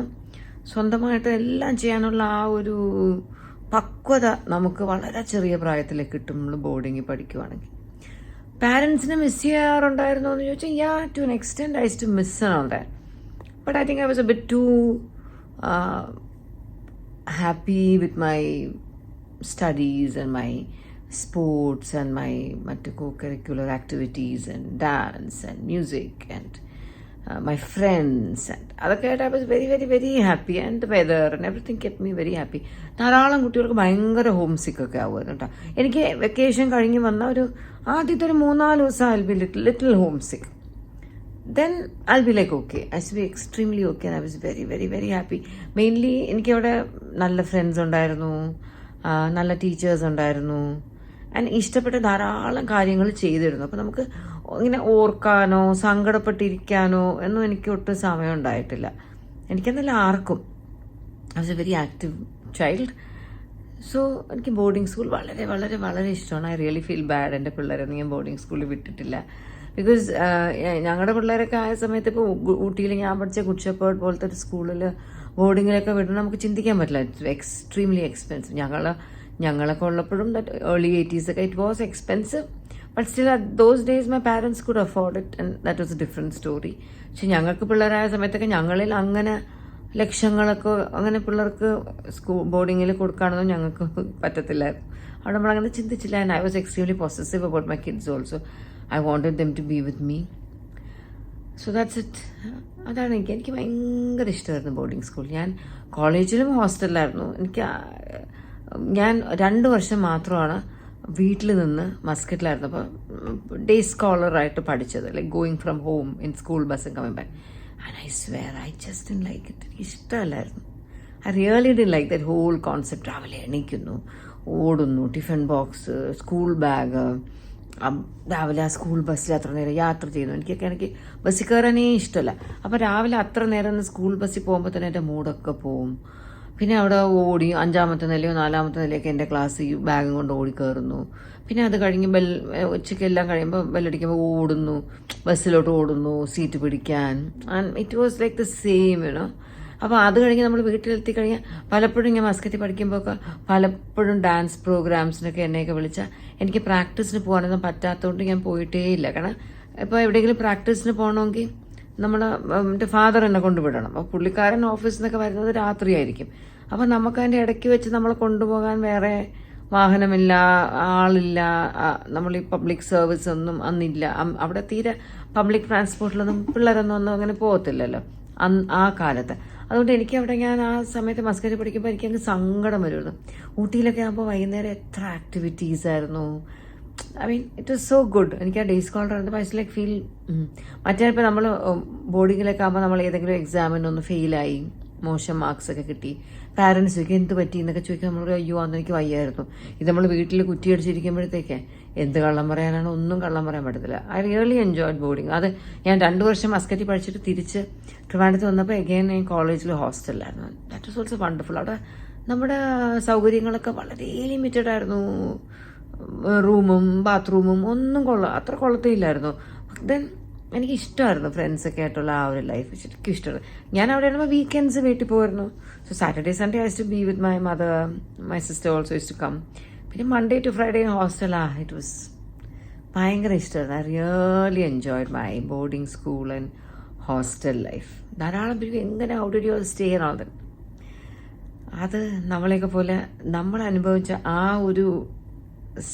സ്വന്തമായിട്ട് എല്ലാം ചെയ്യാനുള്ള ആ ഒരു പക്വത നമുക്ക് വളരെ ചെറിയ പ്രായത്തിൽ കിട്ടും നമ്മൾ ബോർഡിങ്ങിൽ പഠിക്കുവാണെങ്കിൽ. പാരൻസിനെ മിസ് ചെയ്യാറുണ്ടായിരുന്നോ എന്ന് ചോദിച്ചാൽ, yeah, to an extent I to miss on that. But I think I was a bit too happy with my studies and my sports and my co-curricular activities and dance and music and my friends and അതൊക്കെ ആയിട്ട് I was very very very happy and the weather and everything kept me very happy. ധാരാളം കുട്ടികൾക്ക് ഭയങ്കര home സിക്ക് ഒക്കെ ആവുമായിരുന്നു കേട്ടോ. എനിക്ക് vacation കഴിഞ്ഞ് വന്ന ആദ്യത്തെ 3-4 ദിവസം I'll be little homesick. Then I'll be like okay. I should be extremely okay and I was very very very happy. Mainly എനിക്കവിടെ നല്ല ഫ്രണ്ട്സ് ഉണ്ടായിരുന്നു, നല്ല ടീച്ചേഴ്സ് ഉണ്ടായിരുന്നു, ആൻഡ് ഇഷ്ടപ്പെട്ട ധാരാളം കാര്യങ്ങൾ ചെയ്തിരുന്നു. അപ്പോൾ നമുക്ക് ഇങ്ങനെ ഓർക്കാനോ സങ്കടപ്പെട്ടിരിക്കാനോ ഒന്നും എനിക്ക് ഒട്ടും സമയം ഉണ്ടായിട്ടില്ല. എനിക്കെന്നല്ല ആർക്കും. I was A very active child. So എനിക്ക് ബോർഡിംഗ് സ്കൂൾ വളരെ വളരെ വളരെ ഇഷ്ടമാണ്. ഐ റിയലി ഫീൽ ബാഡ് എൻ്റെ പിള്ളേരൊന്നും ഞാൻ ബോർഡിംഗ് സ്കൂളിൽ വിട്ടിട്ടില്ല. ബിക്കോസ് ഞങ്ങളുടെ പിള്ളേരൊക്കെ ആയ സമയത്ത് ഇപ്പോൾ ഊട്ടിയിൽ ഞാൻ പഠിച്ച ഗുഡ് ഷെപ്പേർഡ് പോലത്തെ ഒരു സ്കൂളിൽ ബോർഡിങ്ങിലൊക്കെ വിടണം നമുക്ക് ചിന്തിക്കാൻ പറ്റില്ല. It's extremely expensive. ഞങ്ങളൊക്കെ ഉള്ളപ്പോഴും ദാറ്റ് ഏർലി 80s ഒക്കെ it was expensive, but still at those days my parents could afford it and that was A different story. പക്ഷെ ഞങ്ങൾക്ക് പിള്ളേരായ സമയത്തൊക്കെ ഞങ്ങളിൽ അങ്ങനെ ലക്ഷങ്ങളൊക്കെ അങ്ങനെ പിള്ളേർക്ക് ബോർഡിങ്ങിൽ കൊടുക്കാനൊന്നും ഞങ്ങൾക്ക് പറ്റത്തില്ലായിരുന്നു. അവിടെ നമ്മളങ്ങനെ ചിന്തിച്ചില്ല. And I was extremely possessive about my kids also. I wanted them to be with me. So that's it. അതാണ് എനിക്ക് ഭയങ്കര ഇഷ്ടമായിരുന്നു ബോർഡിംഗ് സ്കൂൾ. ഞാൻ കോളേജിലും ഹോസ്റ്റലിലായിരുന്നു. ഞാൻ 2 വർഷം മാത്രമാണ് വീട്ടിൽ നിന്ന് മസ്കറ്റിലായിരുന്നു. അപ്പോൾ ഡേ സ്കോളറായിട്ട് പഠിച്ചത്, like going from home in school bus and coming back. And I swear I just didn't like it. എനിക്ക് ഇഷ്ടമല്ലായിരുന്നു. I really didn't like that whole concept. രാവിലെ എണീക്കുന്നു, ഓടുന്നു, ടിഫിൻ ബോക്സ്, സ്കൂൾ ബാഗ്, രാവിലെ ആ സ്കൂൾ ബസ്സിൽ അത്ര നേരം യാത്ര ചെയ്യുന്നു. എനിക്ക് ബസ്സിൽ കയറാനേ ഇഷ്ടമല്ല. അപ്പോൾ രാവിലെ അത്ര നേരം സ്കൂൾ ബസ്സിൽ പോകുമ്പോൾ തന്നെ എൻ്റെ മൂഡൊക്കെ പോവും. പിന്നെ അവിടെ ഓടി 5ാമത്തെ നിലയോ 4ാമത്തെ നിലയൊക്കെ എൻ്റെ ക്ലാസ് ബാഗും കൊണ്ട് ഓടി കയറുന്നു. പിന്നെ അത് കഴിഞ്ഞ് ഉച്ചയ്ക്ക് എല്ലാം കഴിയുമ്പോൾ ബെല്ലടിക്കുമ്പോൾ ഓടുന്നു, ബസ്സിലോട്ട് ഓടുന്നു സീറ്റ് പിടിക്കാൻ. And it was like the same you know. അപ്പോൾ അത് കഴിഞ്ഞ് നമ്മൾ വീട്ടിലെത്തി കഴിഞ്ഞാൽ പലപ്പോഴും ഞാൻ മസ്കറ്റിൽ പഠിക്കുമ്പോഴൊക്കെ പലപ്പോഴും ഡാൻസ് പ്രോഗ്രാംസിനൊക്കെ എന്നെയൊക്കെ വിളിച്ചാൽ എനിക്ക് പ്രാക്ടീസിന് പോകാനൊന്നും പറ്റാത്തതുകൊണ്ട് ഞാൻ പോയിട്ടേ ഇല്ല. കാരണം ഇപ്പോൾ എവിടെയെങ്കിലും പ്രാക്ടീസിന് പോകണമെങ്കിൽ എൻ്റെ ഫാദർ എന്നെ കൊണ്ടുവിടണം. അപ്പോൾ പുള്ളിക്കാരൻ ഓഫീസിൽ നിന്നൊക്കെ വരുന്നത് രാത്രിയായിരിക്കും. അപ്പോൾ നമുക്ക് അതിൻ്റെ ഇടയ്ക്ക് വെച്ച് നമ്മളെ കൊണ്ടുപോകാൻ വേറെ വാഹനമില്ല, ആളില്ല. നമ്മൾ ഈ പബ്ലിക് സർവീസ് ഒന്നും അന്നില്ല. അവിടെ തീരെ പബ്ലിക് ട്രാൻസ്പോർട്ടിലൊന്നും പിള്ളേരൊന്നും അങ്ങനെ പോകത്തില്ലല്ലോ ആ കാലത്ത്. അതുകൊണ്ട് എനിക്ക് അവിടെ ഞാൻ ആ സമയത്ത് മസ്കറ്റ് പഠിക്കുമ്പോൾ എനിക്കങ്ങ് സങ്കടം വരുമായിരുന്നു. ഊട്ടിയിലൊക്കെ ആകുമ്പോൾ വൈകുന്നേരം എത്ര ആക്ടിവിറ്റീസ് ആയിരുന്നു. I mean it was so good. എനിക്ക് ആ ഡേ സ്കോളർ ആയിരുന്നു. ഐ ലൈക്ക് ഫീൽ മറ്റേ ഇപ്പോൾ നമ്മൾ ബോർഡിങ്ങിലൊക്കെ ആകുമ്പോൾ നമ്മൾ ഏതെങ്കിലും എക്സാമിനൊന്ന് ഫെയിലായി, മോശം മാർക്സ് ഒക്കെ കിട്ടി, പാരൻസ് ചോദിക്കും എന്ത് പറ്റി എന്നൊക്കെ ചോദിക്കാൻ നമ്മൾ അയ്യോ അന്ന് എനിക്ക് വയ്യായിരുന്നു. ഇത് നമ്മൾ വീട്ടിൽ കുറ്റിയടിച്ചിരിക്കുമ്പോഴത്തേക്ക് എന്ത് കള്ളം പറയാനാണ്, ഒന്നും കള്ളം പറയാൻ പറ്റത്തില്ല. I really enjoyed boarding. അത് ഞാൻ 2 വർഷം മസ്കറ്റിൽ പഠിച്ചിട്ട് തിരിച്ച് ട്രിവാൻഡ്രത്ത് വന്നപ്പോൾ എഗെയിൻ ഞാൻ കോളേജിൽ ഹോസ്റ്റലിലായിരുന്നു. That was also wonderful. അവിടെ നമ്മുടെ സൗകര്യങ്ങളൊക്കെ വളരെ ലിമിറ്റഡ് ആയിരുന്നു. റൂമും ബാത്റൂമും ഒന്നും അത്ര കൊള്ളത്തില്ലായിരുന്നു. ദെൻ എനിക്ക് ഇഷ്ടമായിരുന്നു ഫ്രണ്ട്സൊക്കെ ആയിട്ടുള്ള ആ ഒരു ലൈഫ്. ശരിക്കും ഇഷ്ടമാണ്. ഞാൻ അവിടെ ആയിരുന്നപ്പോൾ വീക്കെൻഡ്സ് വീട്ടിൽ പോകുമായിരുന്നു. So Saturday Sunday I use to be with my mother, my sister also use to come. പിന്നെ Monday to Friday it was ഭയങ്കര ഇഷ്ടമായിരുന്നു. I really enjoyed my boarding school and hostel life. ധാരാളം പേര് എങ്ങനെ how did you stay ആണത്. അത് നമ്മളെയൊക്കെ പോലെ നമ്മൾ അനുഭവിച്ച ആ ഒരു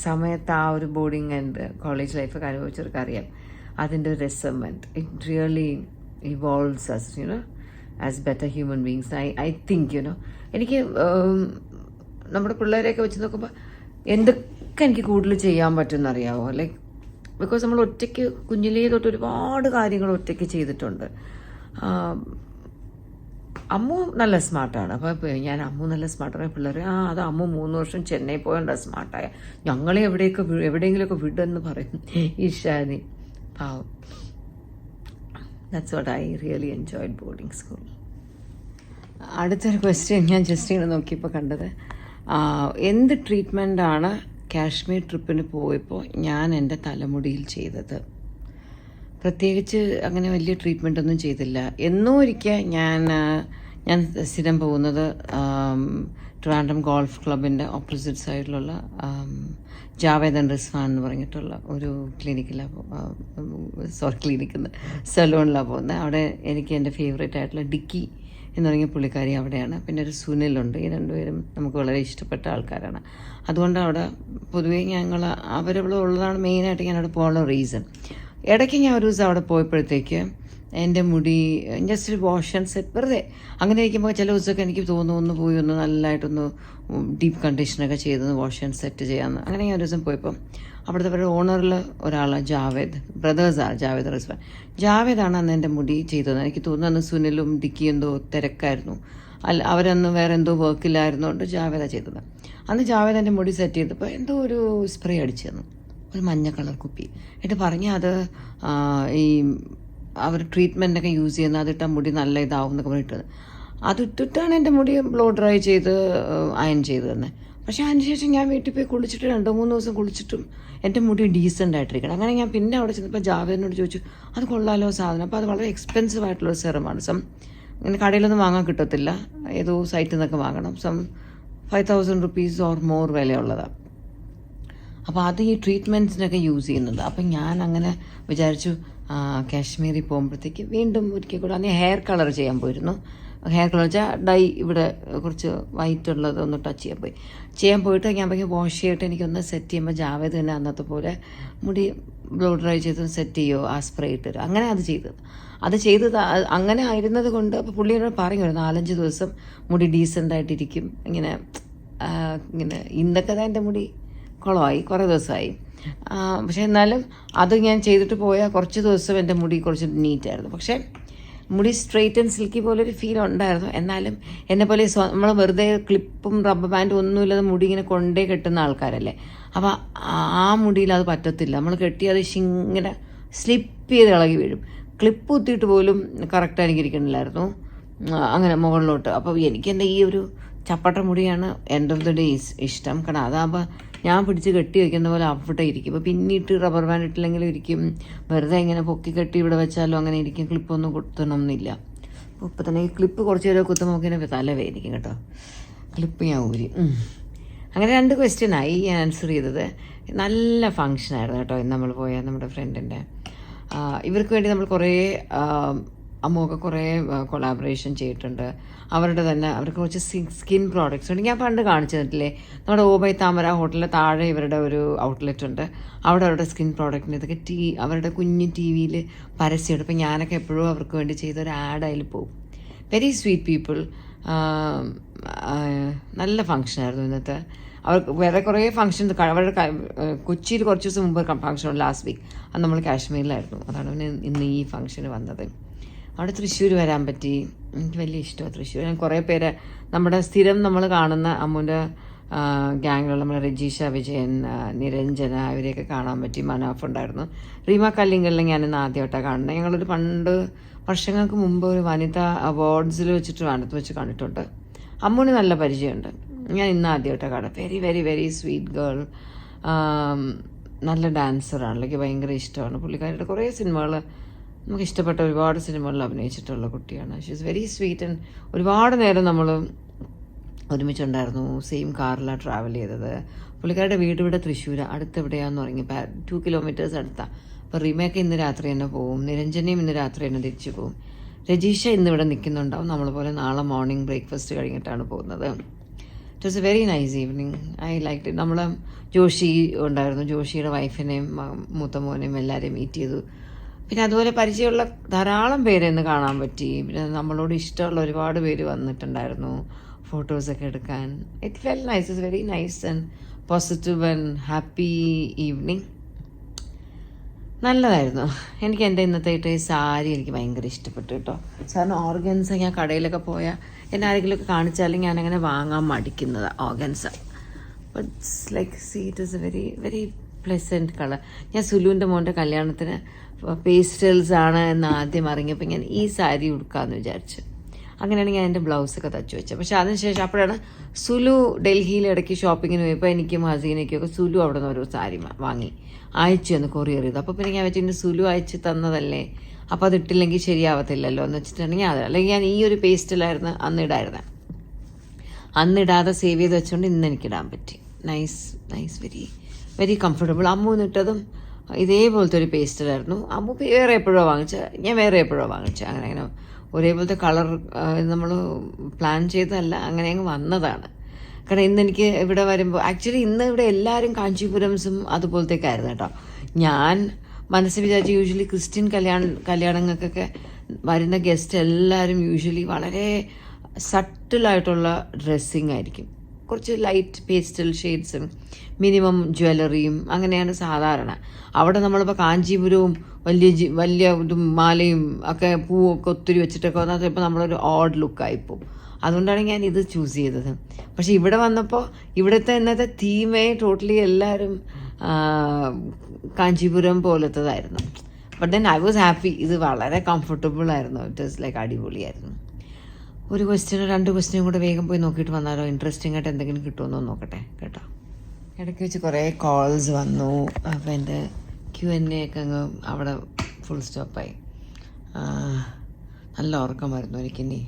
സമയത്ത് ആ ഒരു ബോർഡിംഗ് ആൻഡ് കോളേജ് ലൈഫൊക്കെ അനുഭവിച്ചവർക്ക് അറിയാം അതിൻ്റെ ഒരു രസമെന്റ്. It really evolves us you know as better human beings. I think you know എനിക്ക് നമ്മുടെ പിള്ളേരെയൊക്കെ വെച്ച് നോക്കുമ്പോൾ എന്തൊക്കെ എനിക്ക് കൂടുതൽ ചെയ്യാൻ പറ്റുമെന്നറിയാമോ. ലൈക്ക് ബിക്കോസ് നമ്മൾ ഒറ്റയ്ക്ക് കുഞ്ഞിലേ തൊട്ട് ഒരുപാട് കാര്യങ്ങൾ ഒറ്റയ്ക്ക് ചെയ്തിട്ടുണ്ട്. അമ്മു നല്ല സ്മാർട്ടാണ്. അപ്പോൾ ഞാൻ അമ്മു നല്ല സ്മാർട്ടാണ്. പിള്ളേർ അത് അമ്മു 3 വർഷം ചെന്നൈ പോയണ്ട സ്മാർട്ടായ, ഞങ്ങളെ എവിടെയെങ്കിലുമൊക്കെ വിടെന്ന് പറയും ഈശാനി. പാവം. That's what I really enjoyed boarding school. അടുത്തൊരു ക്വസ്റ്റ്യൻ ഞാൻ ജസ്റ്റ് ഇങ്ങനെ നോക്കിയപ്പോൾ കണ്ടത്, എന്ത് ട്രീറ്റ്മെൻറ്റാണ് കാശ്മീർ ട്രിപ്പിന് പോയപ്പോൾ ഞാൻ എൻ്റെ തലമുടിയിൽ ചെയ്തത്? പ്രത്യേകിച്ച് അങ്ങനെ വലിയ ട്രീറ്റ്മെൻ്റ് ഒന്നും ചെയ്തില്ല. എന്നോ ഒരിക്കൽ ഞാൻ സ്ഥിരം പോകുന്നത് ട്രിവാൻഡ്രം ഗോൾഫ് ക്ലബിൻ്റെ ഓപ്പോസിറ്റ് സൈഡിലുള്ള ജാവേദ് ആൻഡ് റിസ്വാൻ എന്ന് പറഞ്ഞിട്ടുള്ള ഒരു ക്ലിനിക്കിലാണ് സലൂണിലാണ് പോകുന്നത്. അവിടെ എനിക്ക് എൻ്റെ ഫേവറേറ്റ് ആയിട്ടുള്ള ഡിക്കി എന്ന് പറഞ്ഞ പുള്ളിക്കാരി അവിടെയാണ്. പിന്നെ ഒരു സുനിലുണ്ട്. ഈ രണ്ടുപേരും നമുക്ക് വളരെ ഇഷ്ടപ്പെട്ട ആൾക്കാരാണ്. അതുകൊണ്ട് അവിടെ പൊതുവേ ഞങ്ങൾ അവരവിടെ ഉള്ളതാണ് മെയിനായിട്ട് ഞാൻ അവിടെ പോകാനുള്ള റീസൺ. ഇടയ്ക്ക് ഞാൻ ഒരു ദിവസം അവിടെ പോയപ്പോഴത്തേക്ക് എൻ്റെ മുടി ജസ്റ്റ് ഒരു വാഷ് ആൻഡ് സെറ്റ് വെറുതെ അങ്ങനെ ഇരിക്കുമ്പോൾ ചില ദിവസമൊക്കെ എനിക്ക് തോന്നുന്നു ഒന്ന് പോയി ഒന്ന് നല്ലതായിട്ടൊന്ന് ഡീപ്പ് കണ്ടീഷനൊക്കെ ചെയ്തൊന്ന് വാഷ് ആൻഡ് സെറ്റ് ചെയ്യാമെന്ന്. അങ്ങനെ ഞാൻ ഒരു ദിവസം പോയപ്പം അവിടുത്തെ അവരുടെ ഓണറിൽ ഒരാൾ ജാവേദ് ബ്രദേഴ്സാണ്, ജാവേദ് റിസ്വാൻ. ജാവേദാണ് അന്ന് എൻ്റെ മുടി ചെയ്തത്. എനിക്ക് തോന്നുന്നു അന്ന് സുനിലും ഡിക്കി എന്തോ തിരക്കായിരുന്നു, അല്ല അവരന്ന് വേറെ എന്തോ വർക്കില്ലായിരുന്നുകൊണ്ട് ജാവേദാണ് ചെയ്തത്. അന്ന് ജാവേദ് എൻ്റെ മുടി സെറ്റ് ചെയ്തപ്പോൾ എന്തോ ഒരു സ്പ്രേ അടിച്ചു തന്നു, ഒരു മഞ്ഞ കളർ കുപ്പി. എന്നിട്ട് പറഞ്ഞാൽ അത് ഈ അവർ ട്രീറ്റ്മെൻറ്റൊക്കെ യൂസ് ചെയ്യുന്ന അതിട്ടാൽ മുടി നല്ല ഇതാവും എന്നൊക്കെ പറഞ്ഞിട്ടത്. അതിട്ടിട്ടാണ് എൻ്റെ മുടി ബ്ലോ ഡ്രൈ ചെയ്ത് അയൺ ചെയ്ത് തന്നെ. പക്ഷേ അതിനുശേഷം ഞാൻ വീട്ടിൽ പോയി കുളിച്ചിട്ട് 2-3 ദിവസം കുളിച്ചിട്ടും എൻ്റെ മുടി ഡീസൻ്റ് ആയിട്ടിരിക്കണം. അങ്ങനെ ഞാൻ പിന്നെ അവിടെ ചെന്നപ്പോൾ ജാവേദിനോട് ചോദിച്ചു, അത് കൊള്ളാലോ സാധനം. അപ്പോൾ അത് വളരെ എക്സ്പെൻസീവ് ആയിട്ടുള്ളൊരു സെറമാണ്. ഇങ്ങനെ കടയിലൊന്നും വാങ്ങാൻ കിട്ടത്തില്ല, ഏതോ സൈറ്റിൽ നിന്നൊക്കെ വാങ്ങണം. 5,000 റുപ്പീസ് ഓർ മോർ വിലയുള്ളതാണ്. അപ്പോൾ അത് ഈ ട്രീറ്റ്മെൻറ്റ്സിനൊക്കെ യൂസ് ചെയ്യുന്നത്. അപ്പം ഞാൻ അങ്ങനെ വിചാരിച്ചു കാശ്മീരിൽ പോകുമ്പോഴത്തേക്ക് വീണ്ടും ഒരിക്കൽ കൂടെ അന്ന് ഹെയർ കളർ ചെയ്യാൻ പോയിരുന്നു. ഹെയർ കളർ വെച്ചാൽ ഡൈ ഇവിടെ കുറച്ച് വൈറ്റ് ഉള്ളത് ഒന്ന് ടച്ച് ചെയ്യാൻ പോയിട്ട് ഞാൻ ഭയങ്കര വാഷ് ചെയ്തിട്ട് എനിക്കൊന്ന് സെറ്റ് ചെയ്യുമ്പോൾ ജാവേദ് തന്നെ അന്നത്തെ പോലെ മുടി ബ്ലോ ഡ്രൈ ചെയ്ത് സെറ്റ് ചെയ്യുമോ ആ സ്പ്രേ ഇട്ട് തരും. അങ്ങനെ അത് ചെയ്തത് അങ്ങനെ ആയിരുന്നത് കൊണ്ട് അപ്പോൾ പുള്ളിയോട് പറയും ഒരു 4-5 ദിവസം മുടി ഡീസൻ്റായിട്ടിരിക്കും. ഇങ്ങനെ ഇന്നൊക്കെ എൻ്റെ മുടി കുളമായി കുറേ ദിവസമായി. പക്ഷേ എന്നാലും അത് ഞാൻ ചെയ്തിട്ട് പോയാൽ കുറച്ച് ദിവസം എൻ്റെ മുടി കുറച്ച് നീറ്റായിരുന്നു. പക്ഷേ മുടി സ്ട്രെയിറ്റ് ആൻഡ് സിൽക്കി പോലൊരു ഫീൽ ഉണ്ടായിരുന്നു. എന്നാലും എന്നെപ്പോലെ നമ്മൾ വെറുതെ ക്ലിപ്പും റബ്ബർ ബാൻഡും ഒന്നുമില്ലാതെ മുടി ഇങ്ങനെ കൊണ്ടേ കെട്ടുന്ന ആൾക്കാരല്ലേ. അപ്പോൾ ആ മുടിയിൽ അത് പറ്റത്തില്ല. നമ്മൾ കെട്ടിയത് ഇങ്ങനെ സ്ലിപ്പ് ചെയ്ത് ഇളകി വീഴും. ക്ലിപ്പ് കുത്തിയിട്ട് പോലും കറക്റ്റ് എനിക്ക് ഇരിക്കണില്ലായിരുന്നു അങ്ങനെ മുകളിലോട്ട്. അപ്പോൾ എനിക്ക് എൻ്റെ ഈ ഒരു ചപ്പട്ട മുടിയാണ് എൻഡ് ഓഫ് ദി ഡേ ഇഷ്ടം. കാരണം അതാകുമ്പോൾ ഞാൻ പിടിച്ച് കെട്ടി വയ്ക്കുന്ന പോലെ അവിടെ ഇരിക്കും. ഇപ്പോൾ പിന്നിട്ട് റബ്ബർ ബാൻഡ് ഇട്ടില്ലെങ്കിലും ഇരിക്കും, വെറുതെ ഇങ്ങനെ പൊക്കി കെട്ടി ഇവിടെ വെച്ചാലും അങ്ങനെ ഇരിക്കും. ക്ലിപ്പൊന്നും കുത്തണമെന്നില്ല. ഇപ്പോൾ തന്നെ ഈ ക്ലിപ്പ് കുറച്ച് നേരം കുത്തുമ്പോൾ നമുക്ക് തല വേദനിക്കും കേട്ടോ. ക്ലിപ്പ് ഞാൻ ഊരി. അങ്ങനെ 2 ക്വസ്റ്റ്യനായി ഞാൻ ആൻസർ ചെയ്തത്. നല്ല ഫങ്ഷനായിരുന്നു കേട്ടോ ഇന്ന് നമ്മൾ പോയ നമ്മുടെ ഫ്രണ്ടിൻ്റെ. ഇവർക്ക് വേണ്ടി നമ്മൾ കുറേ അമ്മൊക്കെ കുറേ കൊളാബറേഷൻ ചെയ്തിട്ടുണ്ട്. അവരുടെ തന്നെ അവർക്ക് കുറച്ച് സ്കിൻ പ്രോഡക്റ്റ്സ് ഉണ്ട്. ഞാൻ പണ്ട് കാണിച്ചു തന്നിട്ടില്ലേ, നമ്മുടെ ഓബൈ താമര ഹോട്ടലിൽ താഴെ ഇവരുടെ ഒരു ഔട്ട്ലെറ്റ് ഉണ്ട്. അവിടെ അവരുടെ സ്കിൻ പ്രോഡക്റ്റിന് ഇതൊക്കെ അവരുടെ കുഞ്ഞ് TV-യിൽ പരസ്യമുണ്ട്. അപ്പോൾ ഞാനൊക്കെ എപ്പോഴും അവർക്ക് വേണ്ടി ചെയ്തൊരു ആഡ് അതിൽ പോകും. Very sweet people. നല്ല ഫങ്ഷനായിരുന്നു ഇന്നത്തെ. അവർക്ക് വേറെ കുറേ ഫങ്ഷൻ അവരുടെ കൊച്ചിയിൽ കുറച്ച് ദിവസം മുമ്പ് ഫങ്ഷൻ ലാസ്റ്റ് വീക്ക്. അത് നമ്മൾ കാശ്മീരിലായിരുന്നു. അതാണ് ഇന്ന് ഈ ഫങ്ഷന് വന്നത്. അവിടെ തൃശ്ശൂർ വരാൻ പറ്റി. എനിക്ക് വലിയ ഇഷ്ടമാണ് തൃശ്ശൂർ. ഞാൻ കുറേ പേര് നമ്മുടെ സ്ഥിരം നമ്മൾ കാണുന്ന അമ്മുൻ്റെ ഗ്യാങ്ങിലുള്ള നമ്മുടെ രജീഷ വിജയൻ, നിരഞ്ജന ഇവരെയൊക്കെ കാണാൻ പറ്റി. മനാഫ് ഉണ്ടായിരുന്നു. റീമ കല്ലിങ്കലിൽ ഞാനിന്ന് ആദ്യമായിട്ടാണ് കാണുന്നത്. ഞങ്ങളൊരു പണ്ട് വർഷങ്ങൾക്ക് മുമ്പ് ഒരു വനിതാ അവാർഡ്സിൽ വെച്ചിട്ട് അടുത്ത് വെച്ച് കണ്ടിട്ടുണ്ട്. അമ്മുന് നല്ല പരിചയമുണ്ട്. ഞാൻ ഇന്ന് ആദ്യമായിട്ടാണ് കാണുന്നത്. Very very very sweet girl. നല്ല ഡാൻസറാണ്. എനിക്ക് ഭയങ്കര ഇഷ്ടമാണ് പുള്ളിക്കാരുടെ കുറേ സിനിമകൾ നമുക്ക് ഇഷ്ടപ്പെട്ട ഒരുപാട് സിനിമകളിൽ അഭിനയിച്ചിട്ടുള്ള കുട്ടിയാണ്. She is very sweet. And ഒരുപാട് നേരം നമ്മൾ ഒരുമിച്ചുണ്ടായിരുന്നു. സെയിം കാറിലാണ് ട്രാവൽ ചെയ്തത്. പുള്ളിക്കാരുടെ വീട് ഇവിടെ തൃശ്ശൂർ അടുത്തെവിടെയാണെന്ന് തുടങ്ങി 2 കിലോമീറ്റേഴ്സ് അടുത്താണ്. അപ്പോൾ റീമയൊക്കെ ഇന്ന് രാത്രി തന്നെ പോവും. നിരഞ്ജനയും ഇന്ന് രാത്രി തന്നെ തിരിച്ചു പോവും. രജീഷ ഇന്നിവിടെ നിൽക്കുന്നുണ്ടാവും. നമ്മളെപ്പോലെ നാളെ മോർണിംഗ് ബ്രേക്ക്ഫാസ്റ്റ് കഴിഞ്ഞിട്ടാണ് പോകുന്നത്. It was A very nice evening. I like it. നമ്മൾ ജോഷി ഉണ്ടായിരുന്നു. ജോഷിയുടെ വൈഫിനെയും മൂത്ത മോനെയും എല്ലാവരെയും മീറ്റ് ചെയ്തു. പിന്നെ അതുപോലെ പരിചയമുള്ള ധാരാളം പേരെ ഇന്ന് കാണാൻ പറ്റി. പിന്നെ നമ്മളോട് ഇഷ്ടമുള്ള ഒരുപാട് പേര് വന്നിട്ടുണ്ടായിരുന്നു ഫോട്ടോസൊക്കെ എടുക്കാൻ. It fell nice. It's very nice and positive and happy evening. നല്ലതായിരുന്നു. എനിക്ക് എൻ്റെ ഇന്നത്തെ ഇട്ട ഈ സാരി എനിക്ക് ഭയങ്കര ഇഷ്ടപ്പെട്ടു കേട്ടോ. സാറിന് ഓർഗൻസ് ഞാൻ കടയിലൊക്കെ പോയാൽ എന്നെ ആരെങ്കിലുമൊക്കെ കാണിച്ചാലും ഞാനങ്ങനെ വാങ്ങാൻ മടിക്കുന്നത് organza. But it's like see it is a very very pleasant colour. ഞാൻ സുലുവിൻ്റെ മോൻ്റെ കല്യാണത്തിന് പേസ്റ്റൽസ് ആണ് എന്ന് ആദ്യം അറിഞ്ഞപ്പോൾ ഞാൻ ഈ സാരി ഉടുക്കാമെന്ന് വിചാരിച്ചു. അങ്ങനെയാണ് ഞാൻ എൻ്റെ ബ്ലൗസൊക്കെ തച്ചു വെച്ചത്. പക്ഷെ അതിനുശേഷം അപ്പോഴാണ് സുലു ഡൽഹിയിൽ ഇടയ്ക്ക് ഷോപ്പിങ്ങിന് പോയപ്പോൾ എനിക്കും ഹസീനയ്ക്കൊക്കെ സുലു അവിടെ നിന്ന് ഒരു സാരി വാങ്ങി അയച്ചു എന്ന് കൊറിയർ ചെയ്തു. അപ്പോൾ പിന്നെ ഞാൻ വെച്ചിട്ട് സുലു അയച്ച് തന്നതല്ലേ, അപ്പോൾ അത് ഇട്ടില്ലെങ്കിൽ ശരിയാവത്തില്ലല്ലോ എന്ന് വെച്ചിട്ടുണ്ടെങ്കിൽ അത് അല്ലെങ്കിൽ ഞാൻ ഈ ഒരു പേസ്റ്റിലായിരുന്നു അന്നിടാതെ സേവ് ചെയ്ത് വെച്ചുകൊണ്ട് ഇന്ന് എനിക്കിടാൻ പറ്റി. Nice nice, very very comfortable. അമ്മൂന്ന് ഇട്ടതും ഇതേപോലത്തെ ഒരു പേസ്റ്റലായിരുന്നു. അമ്മു വേറെ എപ്പോഴോ വാങ്ങിച്ച, ഞാൻ വേറെ എപ്പോഴോ വാങ്ങിച്ച. അങ്ങനെ ഒരേപോലത്തെ കളർ നമ്മൾ പ്ലാൻ ചെയ്തതല്ല, അങ്ങനെ അങ്ങ് വന്നതാണ്. കാരണം ഇന്ന് എനിക്ക് ഇവിടെ വരുമ്പോൾ ആക്ച്വലി ഇന്ന് ഇവിടെ എല്ലാവരും കാഞ്ചീപുരംസും അതുപോലത്തേക്കായിരുന്നു കേട്ടോ. ഞാൻ മനസ്സിൽ വിചാരിച്ച് യൂഷ്വലി ക്രിസ്ത്യൻ കല്യാണങ്ങൾക്കൊക്കെ വരുന്ന ഗസ്റ്റ് എല്ലാവരും യൂഷ്വലി വളരെ സട്ടിലായിട്ടുള്ള ഡ്രസ്സിങ് ആയിരിക്കും, കുറച്ച് ലൈറ്റ് പേസ്റ്റൽ ഷെയ്ഡ്സും മിനിമം ജ്വല്ലറിയും അങ്ങനെയാണ് സാധാരണ. അവിടെ നമ്മളിപ്പോൾ കാഞ്ചീപുരവും വലിയ ഇതും മാലയും ഒക്കെ പൂവൊക്കെ ഒത്തിരി വെച്ചിട്ടൊക്കെ വന്നാൽ ചിലപ്പോൾ നമ്മളൊരു ഓഡ് ലുക്കായിപ്പോവും. അതുകൊണ്ടാണ് ഞാൻ ഇത് ചൂസ് ചെയ്തത്. പക്ഷെ ഇവിടെ വന്നപ്പോൾ ഇവിടുത്തെ ഇന്നത്തെ തീമേ ടോട്ടലി എല്ലാവരും കാഞ്ചീപുരം പോലത്തതായിരുന്നു. But then I was happy. ഇത് വളരെ കംഫർട്ടബിൾ ആയിരുന്നു. ഇറ്റ് ഈസ് ലൈക്ക് അടിപൊളിയായിരുന്നു. ഒരു ക്വസ്റ്റ്യനോ 2 ക്വസ്റ്റ്യനും കൂടെ വേഗം പോയി നോക്കിയിട്ട് വന്നാലോ? ഇൻട്രസ്റ്റിംഗ് ആയിട്ട് എന്തെങ്കിലും കിട്ടുമെന്നോ നോക്കട്ടെ കേട്ടോ. ഇടയ്ക്ക് വെച്ച് കുറേ കോൾസ് വന്നു. അപ്പോൾ എൻ്റെ Q&A ഒക്കെ അങ്ങ് അവിടെ ഫുൾ സ്റ്റോപ്പായി. നല്ല ഉറക്കം വരുന്നു എനിക്കിനി.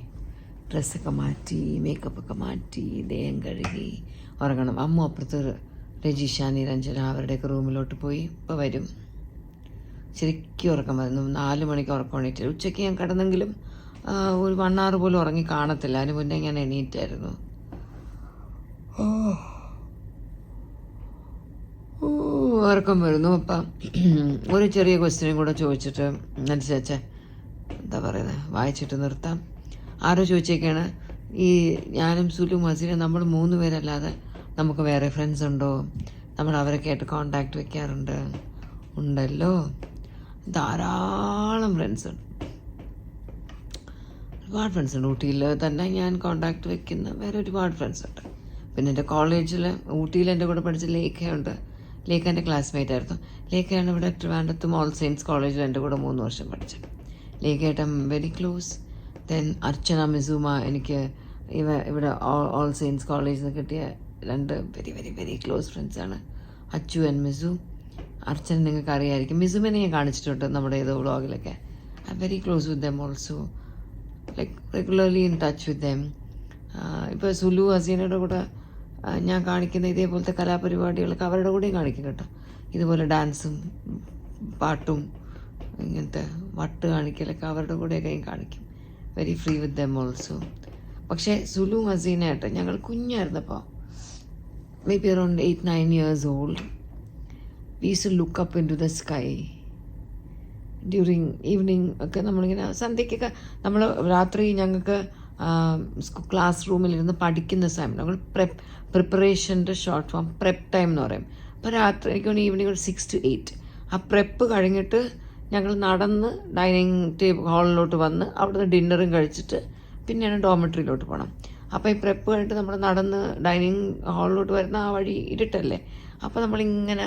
ഡ്രസ്സൊക്കെ മാറ്റി, മേക്കപ്പൊക്കെ മാറ്റി, ദേഹം കഴുകി ഉറങ്ങണം. അമ്മ അപ്പുറത്ത് രജിഷ, നിരഞ്ജന അവരുടെയൊക്കെ റൂമിലോട്ട് പോയി. ഇപ്പോൾ വരും. ശരിക്കും ഉറക്കം വരുന്നു. 4 മണിക്ക് ഉറക്കം എണീറ്റില്ല. ഉച്ചയ്ക്ക് ഞാൻ കിടന്നെങ്കിലും ഒരു 1 hour പോലും ഉറങ്ങി കാണത്തില്ല. അതിന് മുന്നേ ഞാൻ എണീറ്റായിരുന്നു. ഉറക്കം വരുന്നു. അപ്പം ഒരു ചെറിയ ക്വസ്റ്റ്യനും കൂടെ ചോദിച്ചിട്ട് മനസ്സിലാച്ചേ എന്താ പറയുന്നത് വായിച്ചിട്ട് നിർത്താം. ആരോ ചോദിച്ചേക്കാണ്, ഈ ഞാനും സുലു മസീനും നമ്മൾ 3 പേരല്ലാതെ നമുക്ക് വേറെ ഫ്രണ്ട്സ് ഉണ്ടോ? നമ്മൾ അവരൊക്കെ ആയിട്ട് കോണ്ടാക്ട് വെക്കാറുണ്ട്. ഉണ്ടല്ലോ, ധാരാളം ഫ്രണ്ട്സ് ഉണ്ട്, ഒരുപാട് ഫ്രണ്ട്സ് ഉണ്ട്. ഊട്ടിയിൽ തന്നെ ഞാൻ കോണ്ടാക്ട് വെക്കുന്ന വേറെ ഒരുപാട് ഫ്രണ്ട്സ് ഉണ്ട്. പിന്നെ എൻ്റെ കോളേജിൽ ഊട്ടിയിൽ എൻ്റെ കൂടെ പഠിച്ച ലേഖയുണ്ട്. ലേഖ എൻ്റെ ക്ലാസ്മേറ്റ് ആയിരുന്നു. ലേഖയാണ് ഇവിടെ ട്രിവാൻഡ്രത്തും ഓൾ സെയിൻസ് കോളേജിൽ എൻ്റെ കൂടെ 3 വർഷം പഠിച്ചത്. ലേഖയായിട്ട് I'm very close. Then Archana, Misuma, എനിക്ക് ഇവിടെ ഓൾ സെയിൻസ് കോളേജിൽ നിന്ന് കിട്ടിയ 2 വെരി വെരി വെരി ക്ലോസ് ഫ്രണ്ട്സാണ്. അച്ചു ആൻഡ് മിസു. അർച്ചന നിങ്ങൾക്ക് അറിയാമായിരിക്കും. മിസുമിനെ ഞാൻ കാണിച്ചിട്ടുണ്ട് നമ്മുടെ ഏതോ വ്ളോഗിലൊക്കെ. I'm very close with them also, like regularly in touch with them. ഇപ്പോൾ സുലു ഹസീനയുടെ കൂടെ ഞാൻ കാണിക്കുന്ന ഇതേപോലത്തെ കലാപരിപാടികളൊക്കെ അവരുടെ കൂടെയും കാണിക്കും കേട്ടോ. ഇതുപോലെ ഡാൻസും പാട്ടും ഇങ്ങനത്തെ വട്ട് കാണിക്കലൊക്കെ അവരുടെ കൂടെയൊക്കെ കാണിക്കും. Very free with them also. പക്ഷേ സുലു ഹസീനായിട്ട് ഞങ്ങൾ കുഞ്ഞായിരുന്നപ്പോൾ, maybe around 8-9 years old, we used to look up into the sky during evening ഒക്കെ. നമ്മളിങ്ങനെ സന്ധ്യയ്ക്കൊക്കെ നമ്മൾ രാത്രി ഞങ്ങൾക്ക് ക്ലാസ് റൂമിലിരുന്ന് പഠിക്കുന്ന സമയം ഞങ്ങൾ പ്രിപ്പറേഷൻ്റെ ഷോർട്ട് ഫോം പ്രെപ്പ് ടൈം എന്ന് പറയും. അപ്പോൾ രാത്രി എനിക്ക് ഈവനിങ് ഒരു 6 to 8 ആ പ്രെപ്പ് കഴിഞ്ഞിട്ട് ഞങ്ങൾ നടന്ന് ഡൈനിങ് ഹാളിലോട്ട് വന്ന് അവിടുന്ന് ഡിന്നറും കഴിച്ചിട്ട് പിന്നെയാണ് ഡോമിറ്ററിയിലോട്ട് പോകണം. അപ്പോൾ ഈ പ്രെപ്പ് കഴിഞ്ഞിട്ട് നമ്മൾ നടന്ന് ഡൈനിങ് ഹാളിലോട്ട് വരുന്ന ആ വഴി ഇരുട്ടല്ലേ. അപ്പോൾ നമ്മളിങ്ങനെ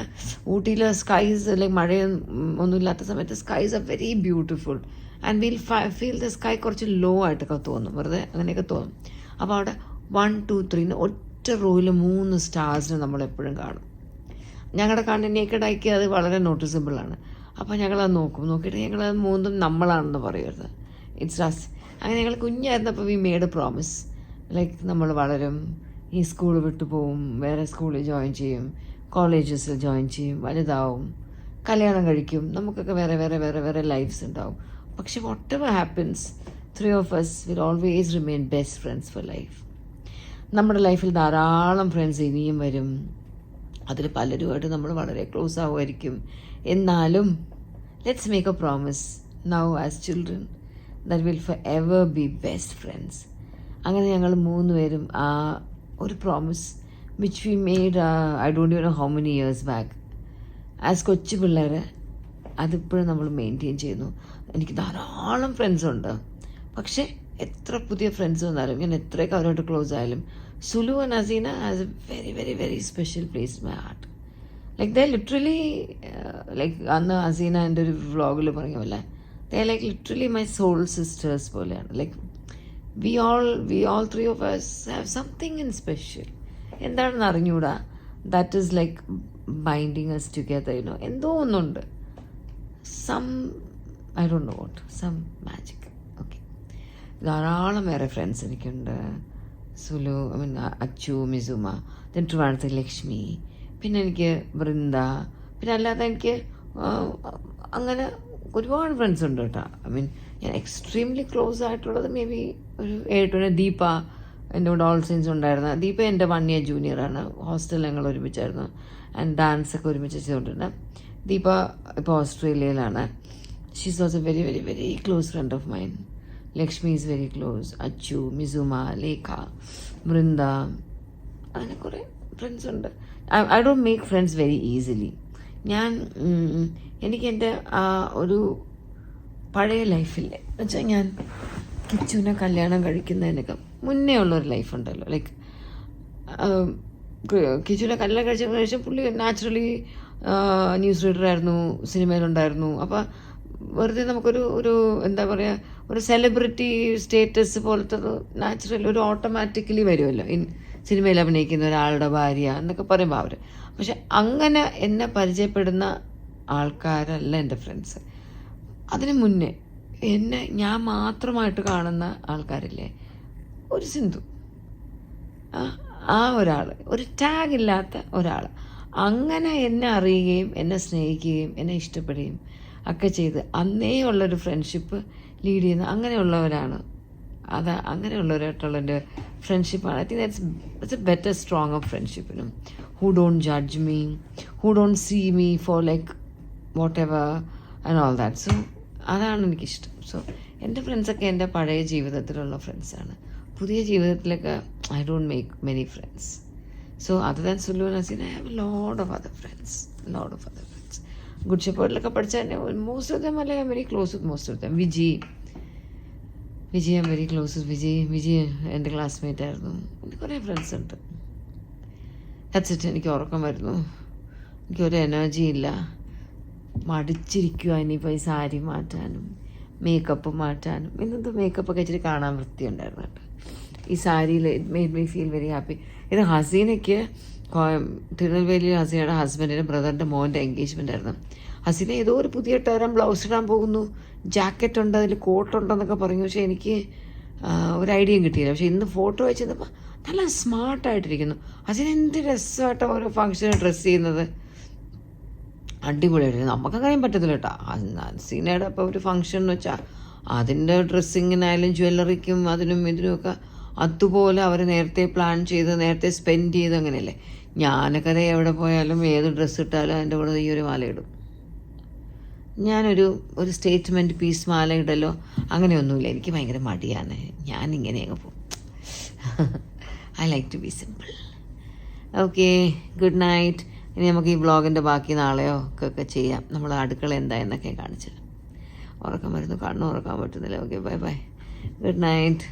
ഊട്ടിയിലെ സ്കൈസ് അല്ലെങ്കിൽ മഴയൊന്നുമില്ലാത്ത സമയത്ത് skies are very beautiful and will feel the sky കുറച്ച് ലോ ആയിട്ടൊക്കെ തോന്നും, വെറുതെ അങ്ങനെയൊക്കെ തോന്നും. അപ്പോൾ അവിടെ 1, 2, 3 ഒറ്റ റോയിൽ 3 സ്റ്റാർസിനെ നമ്മളെപ്പോഴും കാണും. ഞങ്ങളുടെ കണ്ണിനേക്കടാക്കി അത് വളരെ നോട്ടീസബിളാണ്. അപ്പോൾ ഞങ്ങളത് നോക്കിയിട്ട് ഞങ്ങളത് 3 നമ്മളാണെന്ന് പറയരുത്, ഇറ്റ്സ് അസ്. അങ്ങനെ ഞങ്ങൾ കുഞ്ഞായിരുന്നപ്പോൾ we made a promise, like നമ്മൾ വളരും, ഈ സ്കൂൾ വിട്ടു പോവും, വേറെ സ്കൂളിൽ ജോയിൻ ചെയ്യും, കോളേജസിൽ ജോയിൻ ചെയ്യും, വലുതാവും, കല്യാണം കഴിക്കും, നമുക്കൊക്കെ വേറെ വേറെ വേറെ വേറെ ലൈഫ്സ് ഉണ്ടാവും. പക്ഷെ what ever happens 3 of us will always remain best friends four life. നമ്മുടെ ലൈഫിൽ ധാരാളം ഫ്രണ്ട്സ് ഇനിയും വരും. അതിൽ പലരുമായിട്ട് നമ്മൾ വളരെ ക്ലോസ് ആവുമായിരിക്കും. എന്നാലും let's make A promise now as children that will for ever B best friends. അങ്ങനെ ഞങ്ങൾ 3 പേരും ആ ഒരു promise which we made I don't know how many years back as കൊച്ചു പിള്ളേർ അതിപ്പോഴും നമ്മൾ മെയിൻറ്റെയിൻ ചെയ്യുന്നു. എനിക്ക് ധാരാളം ഫ്രണ്ട്സുണ്ട്. പക്ഷേ എത്ര പുതിയ ഫ്രണ്ട്സ് വന്നാലും ഞാൻ എത്രയൊക്കെ അവരോട്ട് ക്ലോസ് ആയാലും Sulu and Hasina has a very very very special place in my heart. Like they literally like അന്ന് ഹസീന എൻ്റെ ഒരു വ്ളോഗിൽ പറഞ്ഞ പോലെ they like literally my soul sisters പോലെയാണ്. Like we all 3 of us have something in special. എന്താണെന്ന് അറിഞ്ഞൂടാ, that is like binding us together, you know. എന്തോ ഒന്നുണ്ട്, some I don't know what, some magic. Okay, ധാരാളം വേറെ friends എനിക്കുണ്ട്. Sulu, I mean Achu, Misuma, then ട്രിവാൻഡ്രത്തെ ലക്ഷ്മി, പിന്നെ എനിക്ക് വൃന്ദ, പിന്നെ അല്ലാതെ എനിക്ക് അങ്ങനെ ഒരുപാട് ഫ്രണ്ട്സ് ഉണ്ട് കേട്ടോ. ഐ മീൻ ഞാൻ എക്സ്ട്രീംലി ക്ലോസ് ആയിട്ടുള്ളത് മേ ബി ഒരു 8 ദീപ എൻ്റെ കൂടെ ഓൾ സയൻസ് ഉണ്ടായിരുന്ന ദീപ എൻ്റെ 1 year ജൂനിയറാണ്. ഹോസ്റ്റലിൽ ഞങ്ങൾ ഒരുമിച്ചായിരുന്നു ആൻഡ് ഡാൻസൊക്കെ ഒരുമിച്ച് ചെയ്തുകൊണ്ടിരുന്നത്. ദീപ ഇപ്പോൾ ഓസ്ട്രേലിയയിലാണ്. She's also very very very close friend of mine. Lakshmi is very close. Achu, Misuma, Lekha, Vrinda, അങ്ങനെ കുറേ ഫ്രണ്ട്സ് ഉണ്ട്. I don't make friends very easily. എനിക്ക് എൻ്റെ ആ ഒരു പഴയ ലൈഫില്ലേ എന്നുവെച്ചാൽ ഞാൻ കിച്ചുവിനെ കല്യാണം കഴിക്കുന്നതിനൊക്കെ മുന്നേ ഉള്ളൊരു ലൈഫുണ്ടല്ലോ. ലൈക്ക് കിച്ചുവിനെ കല്യാണം കഴിച്ചതിന് ശേഷം പുള്ളി നാച്ചുറലി ന്യൂസ് റീഡറായിരുന്നു, സിനിമയിലുണ്ടായിരുന്നു. അപ്പോൾ വെറുതെ നമുക്കൊരു എന്താ പറയുക, ഒരു സെലിബ്രിറ്റി സ്റ്റേറ്റസ് പോലത്തെ നാച്ചുറലി ഒരു ഓട്ടോമാറ്റിക്കലി വരുമല്ലോ സിനിമയിൽ അഭിനയിക്കുന്ന ഒരാളുടെ ഭാര്യ എന്നൊക്കെ പറയുമ്പോൾ അവർ. പക്ഷെ അങ്ങനെ എന്നെ പരിചയപ്പെടുന്ന ആൾക്കാരല്ല എൻ്റെ ഫ്രണ്ട്സ്. അതിന് മുന്നേ ഞാൻ മാത്രമായിട്ട് കാണുന്ന ആൾക്കാരില്ലേ, ഒരു സിന്ധു, ആ ഒരാൾ, ഒരു ടാഗ് ഇല്ലാത്ത ഒരാൾ, അങ്ങനെ എന്നെ അറിയുകയും എന്നെ സ്നേഹിക്കുകയും എന്നെ ഇഷ്ടപ്പെടുകയും ഒക്കെ ചെയ്ത് അന്നേ ഉള്ളൊരു ഫ്രണ്ട്ഷിപ്പ് ലീഡ് ചെയ്യുന്ന അങ്ങനെയുള്ളവരാണ്. അങ്ങനെയുള്ളവരായിട്ടുള്ള എൻ്റെ ഫ്രണ്ട്ഷിപ്പാണ്. I think that's a better strong of ഫ്രണ്ട്ഷിപ്പിനും. Who don't judge me, who don't see me for like whatever and all that. So അതാണ് എനിക്കിഷ്ടം. സോ എൻ്റെ ഫ്രണ്ട്സൊക്കെ എൻ്റെ പഴയ ജീവിതത്തിലുള്ള ഫ്രണ്ട്സാണ്. പുതിയ ജീവിതത്തിലൊക്കെ I don't make many friends. So other than Sullu and Hasina, I have a lot of other friends. Good ഷെപ്പേർഡിലൊക്കെ പഠിച്ച മോസ്റ്റ് ഓഫ് ദം അല്ലെ I'm very close with most of them. Viji I'm very close with Viji എൻ്റെ classmate ആയിരുന്നു. എനിക്ക് കുറേ friends ഉണ്ട്. That's it. എനിക്ക് ഉറക്കം വരുന്നു, എനിക്കൊരു എനർജി ഇല്ല, മടിച്ചിരിക്കുക. ഇനിയിപ്പോൾ ഈ സാരി മാറ്റാനും മേക്കപ്പ് മാറ്റാനും. ഇന്നത്തെ മേക്കപ്പൊക്കെ ഇച്ചിരി കാണാൻ വൃത്തിയുണ്ടായിരുന്നു കേട്ടോ. ഈ സാരിയിൽ it made me feel very happy. ഇത് ഹസീനയ്ക്ക് തിരുനെൽവേലിയിൽ ഹസീനയുടെ ഹസ്ബൻഡിൻ്റെ ബ്രദറിൻ്റെ മോൻ്റെ എൻഗേജ്മെൻ്റ് ആയിരുന്നു. ഹസീന ഏതോ ഒരു പുതിയ ടേരം ബ്ലൗസ് ഇടാൻ പോകുന്നു, ജാക്കറ്റ് ഉണ്ട്, അതിൽ കോട്ടുണ്ടെന്നൊക്കെ പറഞ്ഞു. പക്ഷേ എനിക്ക് ഒരു ഐഡിയയും കിട്ടിയില്ല. പക്ഷേ ഇന്ന് ഫോട്ടോ വെച്ചപ്പോൾ നല്ല സ്മാർട്ടായിട്ടിരിക്കുന്നു. ഹസീന എന്ത് രസമായിട്ടോ ഓരോ ഫംഗ്ഷന് ഡ്രസ്സ് ചെയ്യുന്നത്, അടിപൊളിയായിട്ട്. നമുക്കങ്ങനെ പറ്റത്തില്ല കേട്ടോ. ഹസീനയുടെ ഇപ്പോൾ ഒരു ഫംഗ്ഷൻ എന്ന് വെച്ചാൽ അതിൻ്റെ ഡ്രസ്സിങ്ങിനായാലും ജ്വല്ലറിക്കും അതിനും ഇതിനുമൊക്കെ അതുപോലെ അവർ നേരത്തെ പ്ലാൻ ചെയ്ത് നേരത്തെ സ്പെൻഡ് ചെയ്ത് അങ്ങനെയല്ലേ. ഞാനൊക്കെ എവിടെ പോയാലും ഏത് ഡ്രസ്സ് ഇട്ടാലും അതിൻ്റെ കൂടെ ഈ ഒരു മാല ഇടും. ഞാനൊരു സ്റ്റേറ്റ്മെൻറ്റ് പീസ് മാല ഇടലോ അങ്ങനെയൊന്നുമില്ല. എനിക്ക് ഭയങ്കര മടിയാണ്. ഞാനിങ്ങനെ അങ്ങ് പോകും. I like to be simple. Okay, good night. ഇനി നമുക്ക് ഈ വ്ളോഗിൻ്റെ ബാക്കി നാളെയോ ഒക്കെ ചെയ്യാം. നമ്മൾ അടുക്കള എന്തായെന്നൊക്കെ കാണിച്ചു. ഉറക്കം വരുന്നു, കണ്ണും ഉറക്കാൻ പറ്റുന്നില്ല. Okay, bye bye, good night.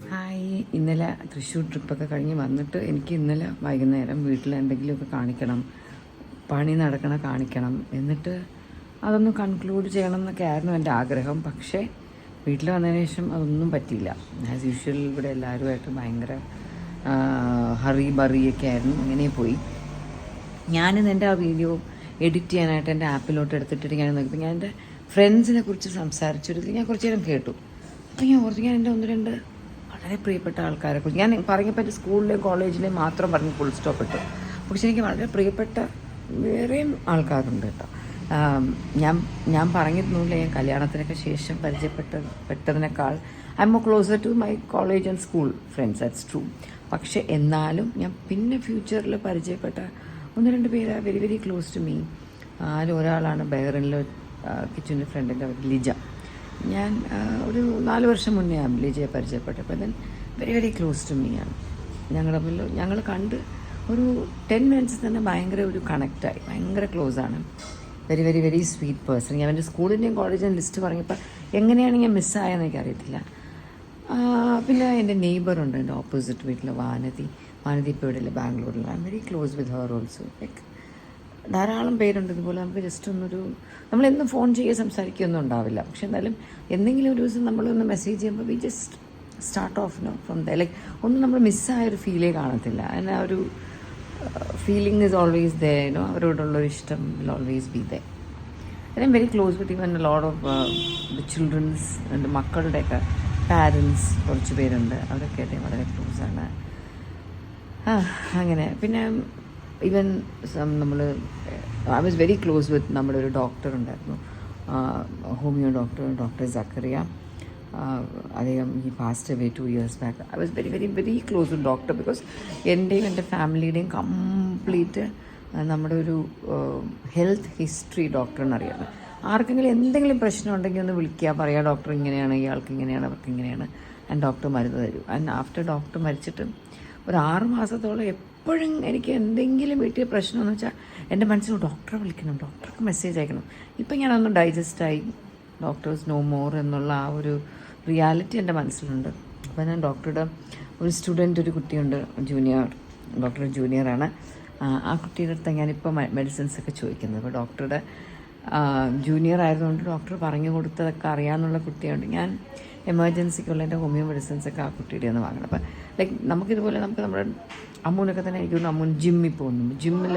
Hi. ഇന്നലെ തൃശ്ശൂർ ട്രിപ്പൊക്കെ കഴിഞ്ഞ് വന്നിട്ട് എനിക്ക് ഇന്നലെ വൈകുന്നേരം വീട്ടിൽ എന്തെങ്കിലുമൊക്കെ കാണിക്കണം, പണി കാണിക്കണം, എന്നിട്ട് അതൊന്ന് കൺക്ലൂഡ് ചെയ്യണം എന്നൊക്കെ ആയിരുന്നു എൻ്റെ ആഗ്രഹം. പക്ഷേ വീട്ടിൽ വന്നതിന് ശേഷം അതൊന്നും പറ്റിയില്ല. ആസ് യൂഷ്വൽ ഇവിടെ എല്ലാവരുമായിട്ട് ഭയങ്കര ബറിയൊക്കെ ആയിരുന്നു. അങ്ങനെ പോയി. ഞാനിന്ന് എൻ്റെ ആ വീഡിയോ എഡിറ്റ് ചെയ്യാനായിട്ട് എൻ്റെ ആപ്പിലോട്ട് എടുത്തിട്ട് ഞാൻ നോക്കിയപ്പോൾ ഞാൻ എൻ്റെ ഫ്രണ്ട്സിനെ കുറിച്ച് സംസാരിച്ചൊരു ഞാൻ കുറച്ച് നേരം കേട്ടു. അപ്പോൾ ഞാൻ ഓർത്തു, ഞാൻ എൻ്റെ 1-2 വളരെ പ്രിയപ്പെട്ട ആൾക്കാരെ കുറിച്ച് ഞാൻ പറഞ്ഞപ്പോൾ എൻ്റെ സ്കൂളിലെയും കോളേജിലെയും മാത്രം പറഞ്ഞ് ഫുൾ സ്റ്റോപ്പ് ഇട്ടു. പക്ഷെ എനിക്ക് വളരെ പ്രിയപ്പെട്ട വേറെയും ആൾക്കാരുണ്ട് കേട്ടോ. ഞാൻ പറഞ്ഞിരുന്നില്ല, ഞാൻ കല്യാണത്തിനൊക്കെ ശേഷം പരിചയപ്പെട്ടതിനേക്കാൾ I'm more closer to my college and school friends, that's true. പക്ഷെ എന്നാലും ഞാൻ പിന്നെ ഫ്യൂച്ചറിൽ പരിചയപ്പെട്ട 1-2 പേര് very very close to me. അതിലൊരാളാണ് ബഹ്റിനിൽ കിച്ചുവിൻ്റെ ഫ്രണ്ടിൻ്റെ ലിജ. ഞാൻ ഒരു 4 വർഷം മുന്നേ ലിജയെ പരിചയപ്പെട്ടപ്പോൾ then very very close to me ആണ്. ഞങ്ങൾ കണ്ട് ഒരു 10 മിനിറ്റ്സ് തന്നെ ഭയങ്കര ഒരു കണക്റ്റായി, ഭയങ്കര ക്ലോസാണ്. Very very very sweet person. ഞാൻ എൻ്റെ സ്കൂളിൻ്റെയും കോളേജിൻ്റെയും ലിസ്റ്റ് പറഞ്ഞപ്പോൾ എങ്ങനെയാണ് ഞാൻ മിസ്സായെന്ന് എനിക്കറിയത്തില്ല. പിന്നെ എൻ്റെ നെയ്ബറുണ്ട്, എൻ്റെ ഓപ്പോസിറ്റ് വീട്ടിൽ വാനതി ഇപ്പോൾ ഇവിടെ ഇല്ല, ബാംഗ്ലൂരിലാണ്. I'm very close with her also. Like ധാരാളം പേരുണ്ട് ഇതുപോലെ. നമുക്ക് ജസ്റ്റ് നമ്മളെന്നും ഫോൺ ചെയ്യുക സംസാരിക്കുകയൊന്നും ഉണ്ടാവില്ല, പക്ഷെ എന്നാലും എന്തെങ്കിലും ഒരു ദിവസം നമ്മളൊന്ന് മെസ്സേജ് ചെയ്യുമ്പോൾ we just start off from the like ഒന്നും നമ്മൾ മിസ്സായൊരു ഫീലേ കാണത്തില്ല. അതിന് ആ ഒരു ഫീലിംഗ് ഈസ് ഓൾവേസ് ദേ, അവരോടുള്ളൊരു ഇഷ്ടം will always be they. I M very close with even lot of the children's, എൻ്റെ മക്കളുടെയൊക്കെ പാരൻസ് കുറച്ച് പേരുണ്ട്, അവരൊക്കെ ആയിട്ട് വളരെ ക്ലോസാണ്. അങ്ങനെ പിന്നെ even I was very close with നമ്മുടെ ഒരു ഡോക്ടർ ഉണ്ടായിരുന്നു, ഹോമിയോ ഡോക്ടർ സക്കറിയ. അദ്ദേഹം ഈ passed away 2 years back. I was very very very close with doctor because എൻ്റെയും എൻ്റെ ഫാമിലിയുടെയും കംപ്ലീറ്റ് നമ്മുടെ ഒരു ഹെൽത്ത് ഹിസ്റ്ററി ഡോക്ടറിനറിയാം. ആർക്കെങ്കിലും എന്തെങ്കിലും പ്രശ്നം ഉണ്ടെങ്കിൽ ഒന്ന് വിളിക്കുക, പറയുക ഡോക്ടർ ഇങ്ങനെയാണ്, ഇയാൾക്ക് ഇങ്ങനെയാണ്, അവർക്ക് ഇങ്ങനെയാണ്, ആൻഡ് ഡോക്ടർ മരുന്ന് തരും. ആൻഡ് ആഫ്റ്റർ ഡോക്ടർ മരിച്ചിട്ട് ഒരു 6 മാസത്തോളം എപ്പോഴും എനിക്ക് എന്തെങ്കിലും വീട്ടിൽ പ്രശ്നമെന്ന് വെച്ചാൽ എൻ്റെ മനസ്സിൽ ഡോക്ടറെ വിളിക്കണം, ഡോക്ടർക്ക് മെസ്സേജ് അയക്കണം. ഇപ്പം ഞാനൊന്ന് ഡൈജസ്റ്റായി, ഡോക്ടേഴ്സ് നോ മോർ എന്നുള്ള ആ ഒരു റിയാലിറ്റി എൻ്റെ മനസ്സിലുണ്ട്. അപ്പോൾ ഞാൻ ഡോക്ടറുടെ ഒരു സ്റ്റുഡൻറ്റ്, ഒരു കുട്ടിയുണ്ട്, ഡോക്ടർ ജൂനിയറാണ്. ആ കുട്ടിയുടെ അടുത്ത് ഞാനിപ്പോൾ മെഡിസിൻസൊക്കെ ചോദിക്കുന്നത്. അപ്പോൾ ഡോക്ടറുടെ ജൂനിയർ ആയതുകൊണ്ട് ഡോക്ടർ പറഞ്ഞു കൊടുത്തതൊക്കെ അറിയാമെന്നുള്ള കുട്ടിയുണ്ട്. ഞാൻ എമർജൻസിക്കുള്ള എൻ്റെ ഹോമിയോ മെഡിസിൻസൊക്കെ ആ കുട്ടിയുടെ ഒന്ന് വാങ്ങണം. അപ്പം ലൈക്ക് നമുക്കിതുപോലെ നമ്മുടെ അമ്മൂനൊക്കെ തന്നെ എനിക്കൊന്ന് അമ്മൂൻ ജിമ്മിൽ പോകുന്നു, ജിമ്മിൽ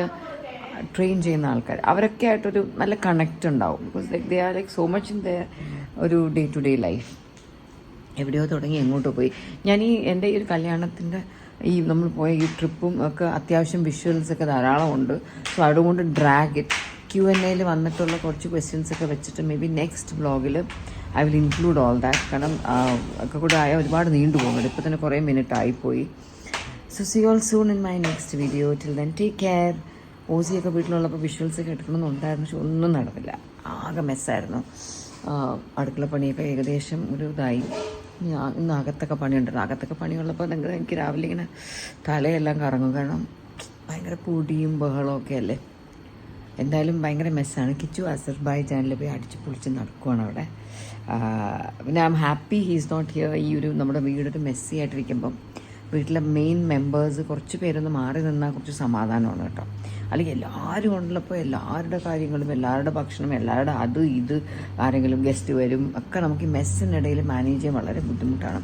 ട്രെയിൻ ചെയ്യുന്ന ആൾക്കാർ, അവരൊക്കെ ആയിട്ടൊരു നല്ല കണക്റ്റ് ഉണ്ടാവും. Because like they are like so much in the ഒരു ഡേ ടു ഡേ ലൈഫ്. എവിടെയോ തുടങ്ങി എങ്ങോട്ടോ പോയി. ഞാൻ എൻ്റെ ഈ ഒരു കല്യാണത്തിൻ്റെ നമ്മൾ പോയ ഈ ട്രിപ്പും ഒക്കെ അത്യാവശ്യം വിഷ്വൽസൊക്കെ ധാരാളം ഉണ്ട്. സോ അതുകൊണ്ട് ഡ്രാഗ് ഇറ്റ് Q&Aയിൽ വന്നിട്ടുള്ള കുറച്ച് ക്വസ്റ്റ്യൻസൊക്കെ വെച്ചിട്ട് മേ ബി നെക്സ്റ്റ് വ്ളോഗിൽ I will include all that. കാരണം ഒക്കെ കൂടെ ആയാൽ ഒരുപാട് നീണ്ടു പോകുന്നുണ്ട്, ഇപ്പോൾ തന്നെ കുറേ മിനിറ്റ് ആയിപ്പോയി. So see all soon in my next video. Till then take care. ഓസിയൊക്കെ വീട്ടിലുള്ളപ്പോൾ വിഷ്വൽസൊക്കെ എടുക്കണമെന്നുണ്ടായിരുന്നു, പക്ഷെ ഒന്നും നടന്നില്ല, ആകെ മെസ്സായിരുന്നു. അടുക്കള പണിയൊക്കെ ഏകദേശം ഒരു ഇതായി. ഇന്ന് അകത്തൊക്കെ പണിയുണ്ടായിരുന്നു. അകത്തൊക്കെ പണിയുള്ളപ്പോൾ എനിക്ക് രാവിലെ ഇങ്ങനെ തലയെല്ലാം കറങ്ങും, കാരണം ഭയങ്കര പൊടിയും ബഹളവും ഒക്കെ അല്ലേ. എന്തായാലും ഭയങ്കര മെസ്സാണ്. കിച്ചു അസർബൈജാനിൽ പോയി അടിച്ച് പൊളിച്ച് നടക്കുവാണ് അവിടെ. പിന്നെ I am happy he is not here. ഈ ഒരു നമ്മുടെ വീടൊരു മെസ്സി ആയിട്ടിരിക്കുമ്പം വീട്ടിലെ മെയിൻ മെമ്പേഴ്സ് കുറച്ച് പേരൊന്ന് മാറി നിന്നാൽ കുറച്ച് സമാധാനമാണ് കേട്ടോ. അല്ലെങ്കിൽ എല്ലാവരും ഉള്ളപ്പോൾ എല്ലാവരുടെ കാര്യങ്ങളും, എല്ലാവരുടെ ഭക്ഷണം, എല്ലാവരുടെ അത് ഇത്, ആരെങ്കിലും ഗസ്റ്റ് വരും ഒക്കെ നമുക്ക് ഈ മെസ്സിനിടയിൽ മാനേജ് ചെയ്യാൻ വളരെ ബുദ്ധിമുട്ടാണ്.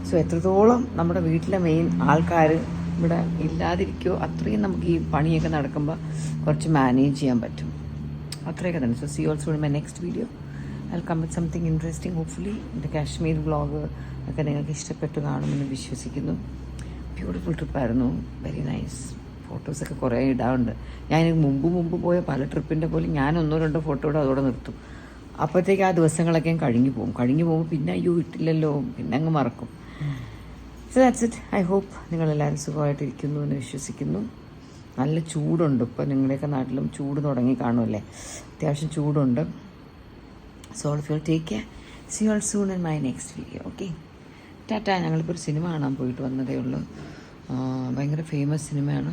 സോ എത്രത്തോളം നമ്മുടെ വീട്ടിലെ മെയിൻ ആൾക്കാർ ഇവിടെ ഇല്ലാതിരിക്കുമോ അത്രയും നമുക്ക് ഈ പണിയൊക്കെ നടക്കുമ്പോൾ കുറച്ച് മാനേജ് ചെയ്യാൻ പറ്റും, അത്രയൊക്കെ തന്നെ. So see also in my next video. I will come with something interesting. Hopefully എൻ്റെ കാശ്മീർ വ്ളോഗ് ഒക്കെ നിങ്ങൾക്ക് ഇഷ്ടപ്പെട്ട് കാണുമെന്ന് വിശ്വസിക്കുന്നു. ബ്യൂട്ടിഫുൾ ട്രിപ്പായിരുന്നു, വെരി നൈസ്. ഫോട്ടോസൊക്കെ കുറേ ഇടാറുണ്ട്. ഞാൻ മുമ്പ് പോയ പല ട്രിപ്പിൻ്റെ പോലും ഞാൻ 1-2 ഫോട്ടോയുടെ അതോടെ നിർത്തും. അപ്പോഴത്തേക്ക് ആ ദിവസങ്ങളൊക്കെ കഴിഞ്ഞു പോകുമ്പോൾ പിന്നെ അയ്യോ ഇട്ടില്ലല്ലോ, പിന്നെ അങ്ങ് മറക്കും. So that's it. I hope നിങ്ങളെല്ലാവരും സുഖമായിട്ടിരിക്കുന്നു എന്ന് വിശ്വസിക്കുന്നു. നല്ല ചൂടുണ്ട് ഇപ്പോൾ. നിങ്ങളുടെയൊക്കെ നാട്ടിലും ചൂട് തുടങ്ങി കാണുമല്ലേ, അത്യാവശ്യം ചൂടുണ്ട്. So all of you take care. See all soon in my next video. Okay, tata. ഞങ്ങളിപ്പോൾ ഒരു സിനിമ കാണാൻ പോയിട്ട് വന്നതേ ഉള്ളൂ. ഭയങ്കര ഫേമസ് സിനിമയാണ്.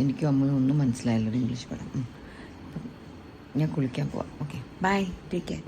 എനിക്കും അമ്മയും ഒന്നും മനസ്സിലായില്ല, ഒരു ഇംഗ്ലീഷ് പടം. ഞാൻ കുളിക്കാൻ പോവാം. Okay, bye, take care.